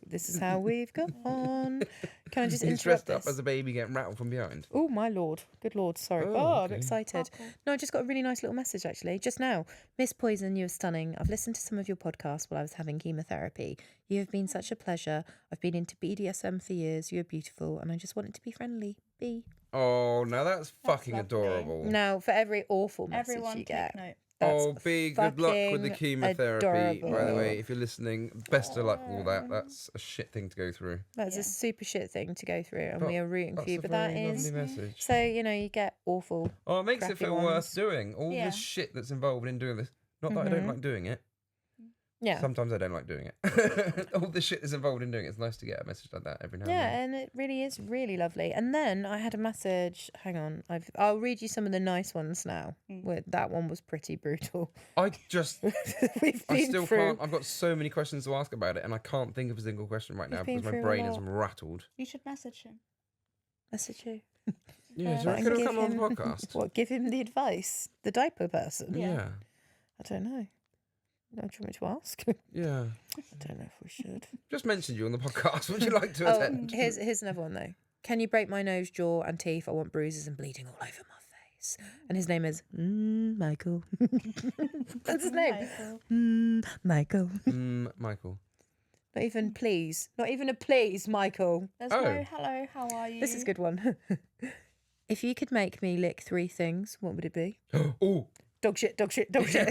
This is how we've gone on. Can I just he's interrupt dressed up this? as a baby getting rattled from behind. Oh, my lord. Good lord. Sorry. Oh, Oh, I'm okay. excited. Oh, cool. No, I just got a really nice little message, actually. Just now. "Miss Poison, you are stunning. I've listened to some of your podcasts while I was having chemotherapy. You have been such a pleasure. I've been into BDSM for years. You are beautiful, and I just wanted to be friendly. B." Oh, now that's fucking lovely. adorable. Now, for every awful message Everyone you take get. note. That's Oh, B, good luck with the fucking chemotherapy. By the adorable. way, if you're listening, best of luck with all that. That's a shit thing to go through. That's Yeah. a super shit thing to go through, and But we are rooting for That's you. a But that very is. lovely message. So, you get awful. Oh, it makes it crappy feel ones. worth doing. All Yeah. the shit that's involved in doing this. Not that I don't Mhm. like doing it. Yeah. Sometimes I don't like doing it. All the shit that's involved in doing it. It's nice to get a message like that every now Yeah, and then. and it really is really lovely. And then I had a message. Hang on, I'll read you some of the nice ones now. That one was pretty brutal. I just, We've I been still through. can't. I've got so many questions to ask about it, and I can't think of a single question right now We've been because my through a brain is lot. rattled. You should message him. Message you. Yeah, do you But reckon he'll give come on the him- podcast? What? Give him the advice. The diaper person. Yeah. I don't know. No, do you want me to ask? Yeah. I don't know if we should. Just mentioned you on the podcast. Would you like to attend? Here's another one though. Can you break my nose, jaw, and teeth? I want bruises and bleeding all over my face. And his name is Michael. That's his name. Michael. Michael. Not even please. Not even a please, Michael. There's no hello, how are you? This is a good one. If you could make me lick 3 things, what would it be? Oh. Dog shit, dog shit, dog shit.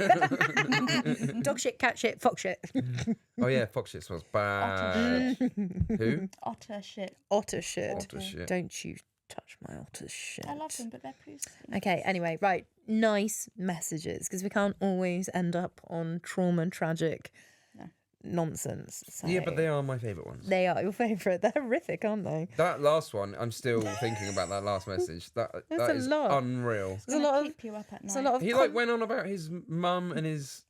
Dog shit, cat shit, fox shit. Oh yeah, fox shit smells bad. Who? Otter shit. Otter shit. Otter shit. Don't you touch my otter shit. I love them, but they're pretty sweet. Okay, anyway, right. Nice messages, because we can't always end up on trauma, tragic nonsense. So Yeah, but they are my favourite ones. They are your favourite. They're horrific, aren't they? That last one, I'm still thinking about that last message. That a is lot. unreal. There's a lot of keep you up at night. there's a lot of He like went on about his mum and his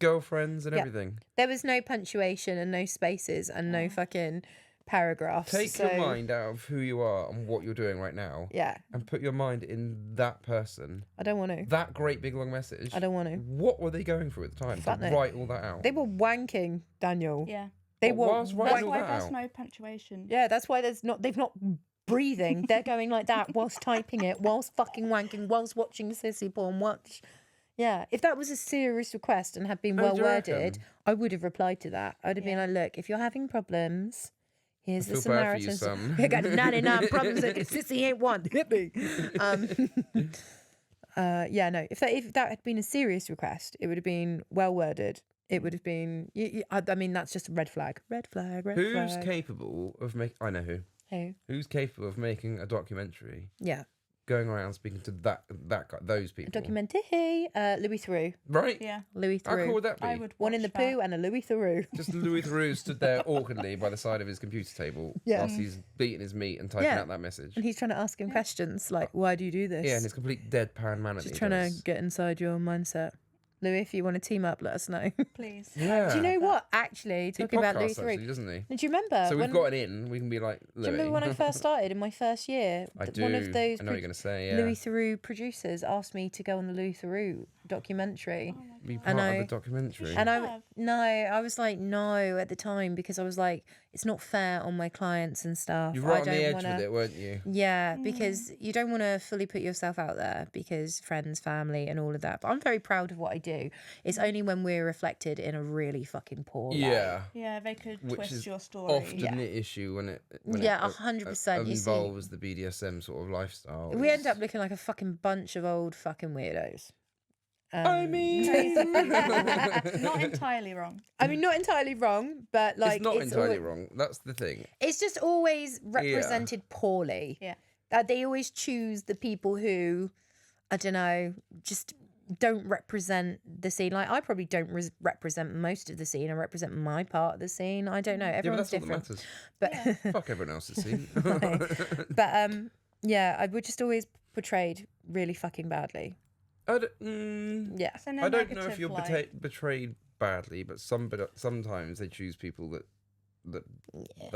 girlfriends and everything. There was no punctuation and no spaces and no fucking paragraphs. Take your mind out of who you are and what you're doing right now. Yeah. And put your mind in that person. I don't want to. That great big long message. I don't want to. What were they going through at the time Fuck to no. write all that out? They were wanking, Daniel. Yeah. They What, were. whilst writing That's all why that there's out? no punctuation. Yeah, that's why they've not breathing. They're going like that whilst typing it, whilst fucking wanking, whilst watching sissy porn. Yeah, if that was a serious request and had been Oh, well do you worded, reckon? I would have replied to that. I'd have been like, look, if you're having problems, here's the feel bad for you, Samaritan. son. You got 99 problems and sissy ain't one. Hit me. Yeah, no. If that had been a serious request, it would have been well worded. It would have been. I mean, that's just a red flag. Red flag. Red Who's flag. capable of making? I know who. Who? Who's capable of making a documentary, Yeah. going around speaking to that guy, those people? Documentary. Louis Theroux. Right? Yeah. Louis How cool Theroux. would that be? I would One in the watch that. poo and a Louis Theroux. Just Louis Theroux stood there awkwardly by the side of his computer table whilst he's beating his meat and typing Yeah. out that message. And he's trying to ask him questions like, why do you do this? Yeah, and his complete deadpan manner. Just trying to get inside your mindset. Louis, if you want to team up, let us know. Please. Yeah. Do you know what? Actually, He talking about Louis podcasts, actually, Theroux. doesn't he? Do you remember? So we've when, got it in. We can be like Louis. do you remember when I first started in my first year? I do. One of those I know what you're going to say, yeah. Louis Theroux producers asked me to go on the Louis Theroux documentary. Be part I- of the documentary. And have. I was like, no at the time, because I was like, it's not fair on my clients and stuff. You were right on I the don't edge wanna... with it, weren't you? Yeah, because you don't want to fully put yourself out there because friends, family, and all of that. But I'm very proud of what I do. It's only when we're reflected in a really fucking poor light. Yeah. Yeah, they could Which twist is your story. often the issue when it Yeah, 100%, you see. involves the BDSM sort of lifestyle. We end up looking like a fucking bunch of old fucking weirdos. I mean, Not entirely wrong. I mean, not entirely wrong, but like it's not entirely alwa- wrong. That's the thing. It's just always represented poorly. Yeah. They always choose the people who, I don't know, just don't represent the scene. Like I probably don't represent most of the scene. I represent my part of the scene. I don't know. Yeah, but Everyone's that's all that different. matters. But Fuck everyone else's scene. but yeah, I would just always portrayed really fucking badly. Yeah. It's in a I don't know negative if you're light. betrayed badly, but sometimes they choose people that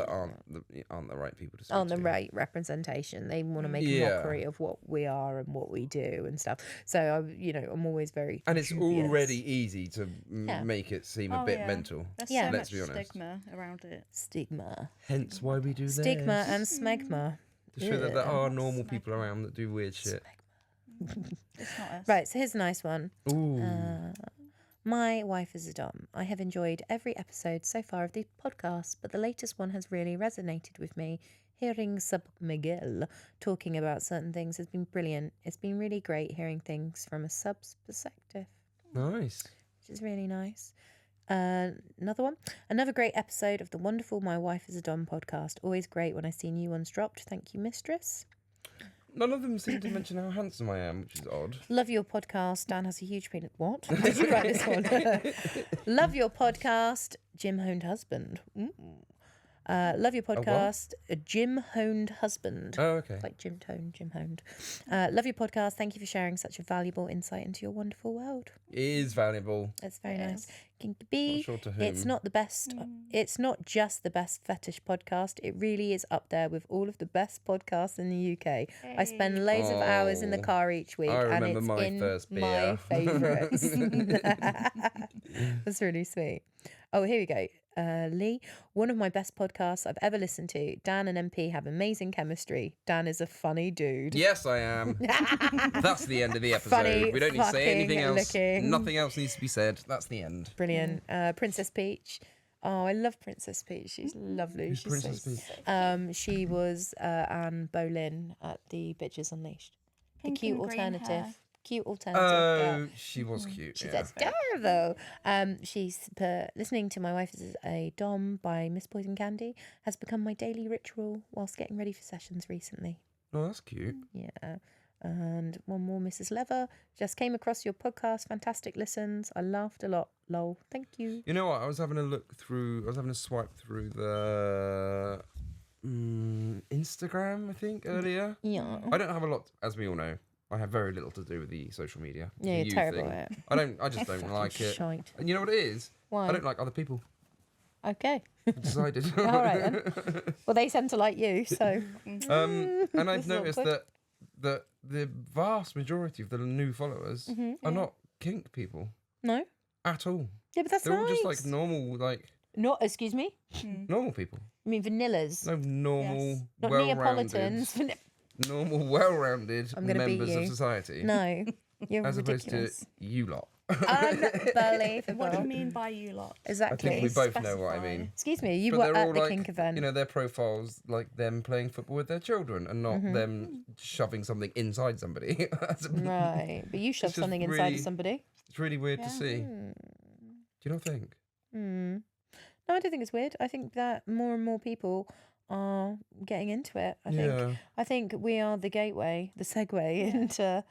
aren't the right people to speak On the to. right representation, they want to make a Yeah. mockery of what we are and what we do and stuff. So I'm always very And it's dubious. already easy to Yeah. make it seem Oh, a bit yeah. mental. There's Yeah. so Let's much be honest. stigma around it. Stigma, Hence why we do stigma, this. and smegma. To show that there Yeah. are normal people around that do weird shit. It's not us. Right, so here's a nice one. Ooh. My wife is a Dom. I have enjoyed every episode so far of the podcast, but the latest one has really resonated with me. Hearing Sub Miguel talking about certain things has been brilliant. It's been really great hearing things from a sub's perspective, Nice. which is really nice. Another one. Another great episode of the wonderful My Wife is a Dom podcast. Always great when I see new ones dropped. Thank you, mistress. None of them seem to mention how handsome I am, which is odd. Love your podcast. Dan has a huge penis. What? Did you write this one? Love your podcast. Jim honed husband. Love your podcast. A Jim Honed husband. Oh, okay. Like Jim Tone, Jim Honed. Love your podcast. Thank you for sharing such a valuable insight into your wonderful world. It is valuable. That's very nice. Kinky B. Not sure to whom. It's not the best. It's not just the best fetish podcast. It really is up there with all of the best podcasts in the UK. I spend loads of hours in the car each week, I and remember it's my in first my beer. favourites. That's really sweet. Oh, here we go. Lee, one of my best podcasts I've ever listened to. Dan and MP have amazing chemistry. Dan is a funny dude. Yes, I am. That's the end of the episode. Funny We don't need to say anything fucking else. looking. Nothing else needs to be said. That's the end. Brilliant. Princess Peach. Oh, I love Princess Peach. She's lovely. Who's She's Princess so... Peach? She was Anne Boleyn at the Bitches Unleashed. Pink the cute and green alternative. hair. Cute alternative girl. Oh, she was cute. She's Yeah. adorable. She's listening to My Wife is a Domme by Miss Poison Candy has become my daily ritual whilst getting ready for sessions recently. Oh, that's cute. Yeah. And one more, Mrs. Lever. Just came across your podcast. Fantastic listens. I laughed a lot. Lol. Thank you. You know what? I was having a swipe through the Instagram, I think, earlier. Yeah. I don't have a lot, as we all know. I have very little to do with the social media. Yeah, the you're you terrible thing. at it. I just don't like it. Shite. And you know what it is? Why? I don't like other people. Okay. I decided. All right then. Well, they tend to like you, so. And This I've is noticed awkward. that the vast majority of the new followers are not kink people No. at all. Yeah, but that's They're all nice. just like normal, Not, excuse me? normal people. I mean vanillas. No normal, Yes. Not well-rounded, Neapolitans. normal, well-rounded I'm gonna beat members of you. society. No. You're as opposed ridiculous. to you lot. Unbelievable. What do you mean by you lot? I Exactly. think we Please both know what I specify. mean. Excuse me, you But were they're at all the like, kink event. you know, their profiles like them playing football with their children and not them shoving something inside somebody. Right. But you shoved just something inside really- of somebody. It's really weird to Yeah. see. Do you not think? Hmm. No, I don't think it's weird. I think that more and more people are getting into it. I think we are the gateway, the segue into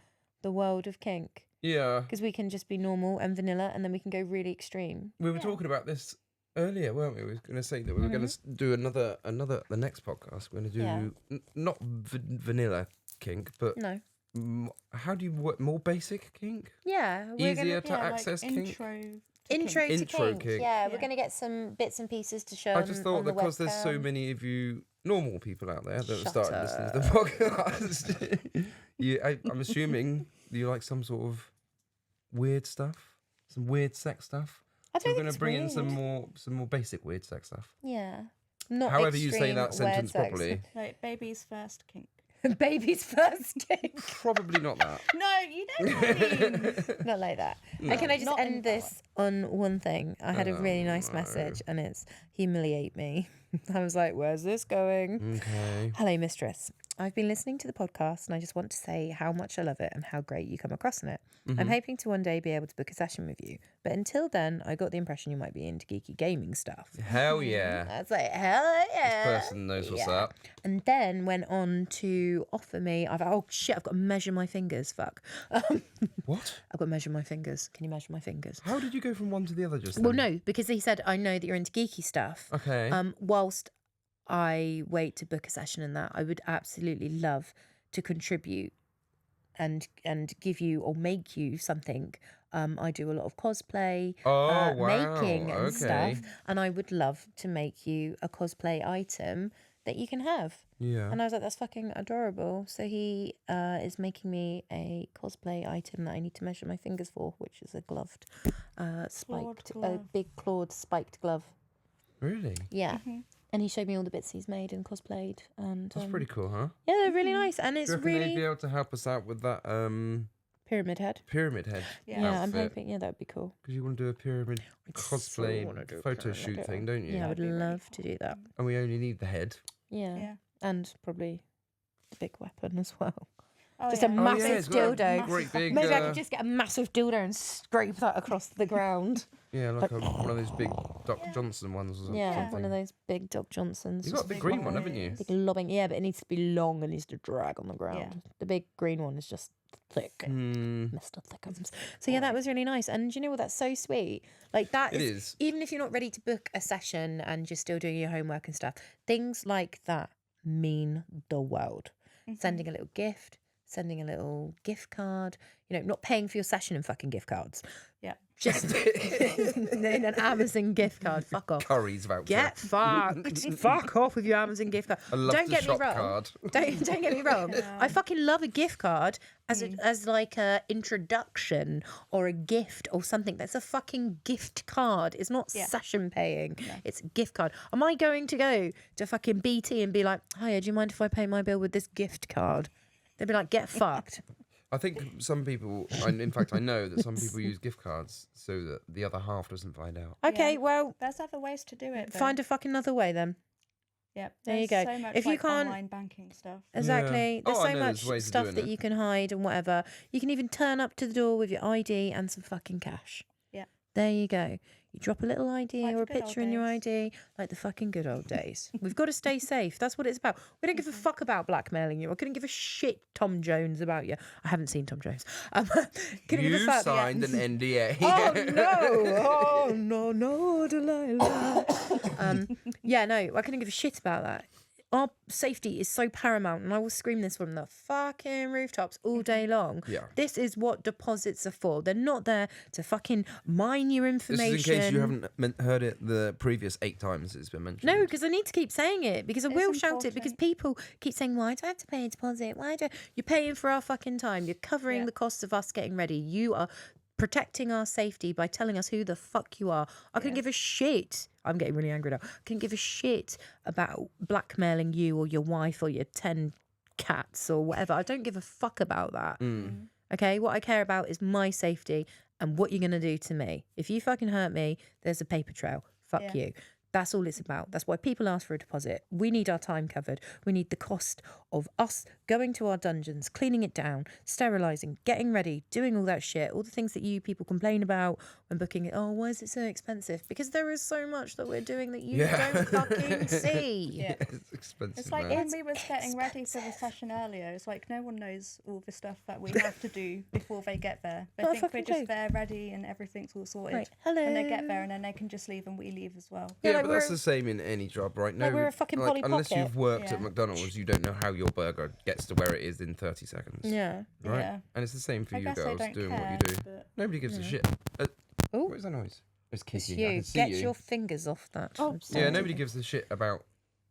the world of kink. Yeah. Because we can just be normal and vanilla and then we can go really extreme. We were talking about this earlier, weren't we? We were going to say that we were going to do the next podcast. We're going to do Yeah. not vanilla kink, but No. how do you work more basic kink? Yeah. We're Easier gonna to access kink? intro to Intro kink. kink. Yeah, we're Yeah. going to get some bits and pieces to show I just thought on the that because there's so webcam. many of you normal people out there that have Shut started listening to the podcast, I'm assuming you like some sort of weird stuff, some weird sex stuff. I So don't we're think going it's to bring in weird. some more basic weird sex stuff. Yeah. Not However you say extreme that sentence weird sex. properly. Like baby's first kink. Baby's first kink. Probably not that. No, you know what I mean. Not like that. And can I just Not in end that this on one thing? I had a really nice message and it's humiliate me. I was like, where's this going? Okay. Hello, mistress. I've been listening to the podcast and I just want to say how much I love it and how great you come across in it. I'm hoping to one day be able to book a session with you. But until then, I got the impression you might be into geeky gaming stuff. Hell yeah. That's like, hell yeah. This person knows what's Yeah. up. And then went on to offer me, oh shit, I've got to measure my fingers. Fuck. What? I've got to measure my fingers. Can you measure my fingers? How did you go from one to the other just Well, then? no, because he said, I know that you're into geeky stuff. Okay. Whilst I wait to book a session in that, I would absolutely love to contribute and give you or make you something. I do a lot of cosplay, Oh, wow. making and Okay. stuff, and I would love to make you a cosplay item that you can have. Yeah. And I was like, that's fucking adorable. So he is making me a cosplay item that I need to measure my fingers for, which is a gloved, spiked, a glove. big clawed spiked glove. Really? Yeah. And he showed me all the bits he's made and cosplayed. And That's pretty cool, huh? yeah, they're really nice. And it's Do you reckon they'd be really able to help us out with that pyramid head. pyramid head Yeah, I'm outfit? hoping. Yeah, that would be cool. Because you want to do a pyramid I'd so cosplay wanna do a photo pyramid shoot head. thing, don't you? Yeah, I would That'd be really love to do that. And we only need the head. Yeah. Yeah. And probably the big weapon as well. Oh, Just yeah. a massive it's got a dildo. great big. Maybe I could just get a massive dildo and scrape that across the ground. Yeah, like one of those big Dr. Johnson ones or Yeah, something. one of those big Doc Johnsons. You've got a big green one, haven't you? Big lobbing. Yeah, but it needs to be long and needs to drag on the ground. Yeah. The big green one is just Thick. Mr. Thickums. So yeah, that was really nice. And you know what? That's so sweet. Like that is, even if you're not ready to book a session and you're still doing your homework and stuff, things like that mean the world. Sending a little gift, sending a little gift card, you know, not paying for your session in fucking gift cards. Yeah. Just in an Amazon gift card. Fuck off. Curry's voucher. Get fucked. Fuck off with your Amazon gift card. I love Don't the get shop me wrong. card. Don't get me wrong. I fucking love a gift card as like a introduction or a gift or something. That's a fucking gift card. It's not session paying. No. It's a gift card. Am I going to go to fucking BT and be like, hiya, do you mind if I pay my bill with this gift card? They'd be like, get fucked. I think some people, in fact, I know that some people use gift cards so that the other half doesn't find out. Okay, well, there's other ways to do it. Though. Find a fucking other way then. Yep. There you go. So much, if you can't, online banking stuff. Exactly. Yeah. There's so much stuff that you can hide and whatever. You can even turn up to the door with your ID and some fucking cash. Yeah. There you go. You drop a little ID like or a picture in your ID, like the fucking good old days. We've got to stay safe. That's what it's about. We don't give a fuck about blackmailing you. I couldn't give a shit, Tom Jones, about you. I haven't seen Tom Jones. Couldn't give a fuck. Signed an NDA. Oh no, Delilah. Yeah, no, I couldn't give a shit about that. Our safety is so paramount, and I will scream this from the fucking rooftops all day long. Yeah. This is what deposits are for. They're not there to fucking mine your information. This is in case you haven't heard it the previous 8 times it's been mentioned. No, because I need to keep saying it, because I will shout it, important. because people keep saying, why do I have to pay a deposit? You're paying for our fucking time. You're covering the costs of us getting ready. You are protecting our safety by telling us who the fuck you are. I couldn't give a shit. I'm getting really angry now. I couldn't give a shit about blackmailing you or your wife or your 10 cats or whatever. I don't give a fuck about that. Okay, what I care about is my safety and what you're going to do to me. If you fucking hurt me, there's a paper trail. Fuck you. That's all it's about. That's why people ask for a deposit. We need our time covered. We need the cost of us going to our dungeons, cleaning it down, sterilising, getting ready, doing all that shit, all the things that you people complain about when booking it. Oh, why is it so expensive? Because there is so much that we're doing that you don't fucking see. Yeah. It's expensive. It's like man. when we was getting ready for the session earlier, it's like no one knows all the stuff that we have to do before they get there. They think we're just there ready and everything's all sorted. Right. Hello. And they get there and then they can just leave and we leave as well. Yeah, like but that's the same in any job, right? No, we're a fucking Polly unless Pocket. you've worked at McDonald's, you don't know how your burger gets to where it is in 30 seconds. Yeah. Right? Yeah. And it's the same for I you guess they girls don't doing care, what you do. but- Nobody gives a shit. Oh. What is that noise? It's Kiki. It's I you. can see Get you. your fingers off that. Oh, Yeah, nobody gives a shit about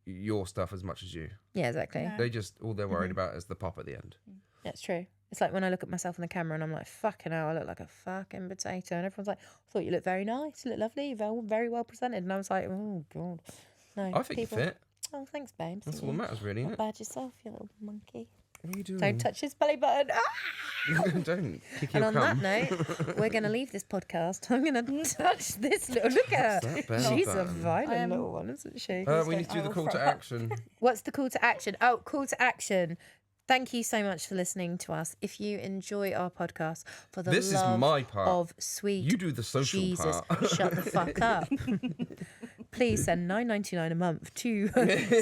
your stuff as much as you. Yeah, exactly. No. They just, all they're worried about is the pop at the end. That's true. It's like when I look at myself in the camera and I'm like, fucking hell, I look like a fucking potato. And everyone's like, I thought you looked very nice. You look lovely. You're very well presented. And I was like, oh, God. No, I think you fit. Oh, thanks, babes. That's all that matters, really, isn't Not it? bad yourself, you little monkey. What are you doing? Don't touch his belly button. Ah! Don't. Kiki And will on come. that note, we're going to leave this podcast. I'm going to touch this little... Look at her. That belly She's a button? violent little one, isn't she? We need to do the call to action. What's the call to action? Oh, call to action. Thank you so much for listening to us. If you enjoy our podcast, for the This love is my part. of sweet You do the social Jesus, part. shut the fuck up. Please send $9.99 a month to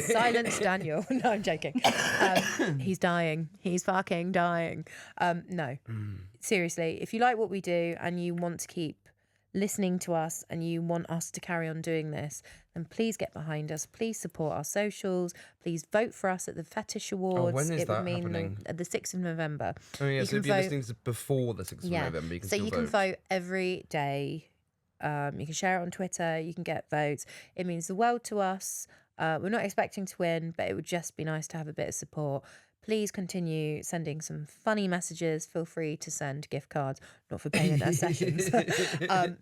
Silence Daniel. No, I'm joking. He's dying. He's fucking dying. No, seriously, if you like what we do and you want to keep listening to us and you want us to carry on doing this, then please get behind us. Please support our socials. Please vote for us at the Fetish Awards. when is it that would mean happening? the 6th of November. Oh, yeah, You so can if you're vote- listening to before the 6th of November, you can so still you vote. can vote every day. You can share it on Twitter. You can get votes. It means the world to us. We're not expecting to win, but it would just be nice to have a bit of support. Please continue sending some funny messages. Feel free to send gift cards, not for payment at sessions.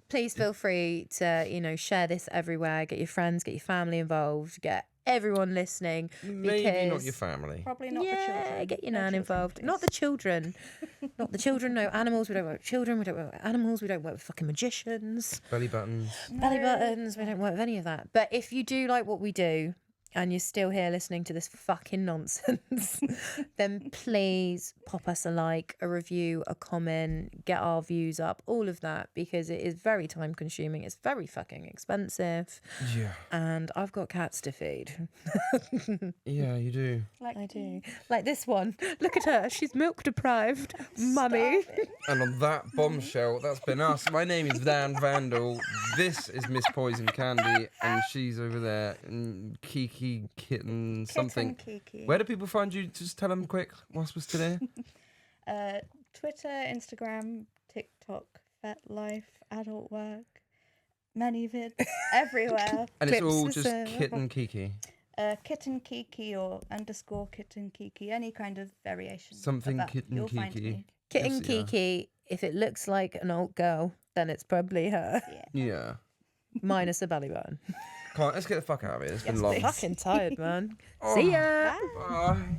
Please feel free to, share this everywhere. Get your friends, get your family involved, get everyone listening. Maybe because not your family. Probably not the children. get your No nan children, involved. please. Not the children. Not the children, no animals. We don't work with children. We don't work with animals. We don't work with fucking magicians. Belly buttons. Belly buttons. We don't work with any of that. But if you do like what we do and you're still here listening to this fucking nonsense, then please pop us a like, a review, a comment, get our views up, all of that, because it is very time consuming. It's very fucking expensive. Yeah. And I've got cats to feed. Yeah, you do. I do. Like this one. Look at her. She's milk deprived. Mummy. And on that bombshell, that's been us. My name is Van Vandal. This is Miss Poison Candy, and she's over there. And Kiki, Kitten, something. Kitten Kiki. Where do people find you? Just tell them quick. Whilst we're still here. Twitter, Instagram, TikTok, Vet Life, Adult Work, many vids everywhere. And it's Clips all for just sale. Kitten Kiki. Kitten Kiki or _ Kitten Kiki, any kind of variation. of Something that, Kitten you'll find Kiki. me. Kitten Yes, yeah. Kiki, if it looks like an old girl, then it's probably her. Yeah. Yeah. Minus a belly button. Come on, let's get the fuck out of here. It's been Yes, long. please. Fucking tired, man. Oh. See ya. Bye. Bye.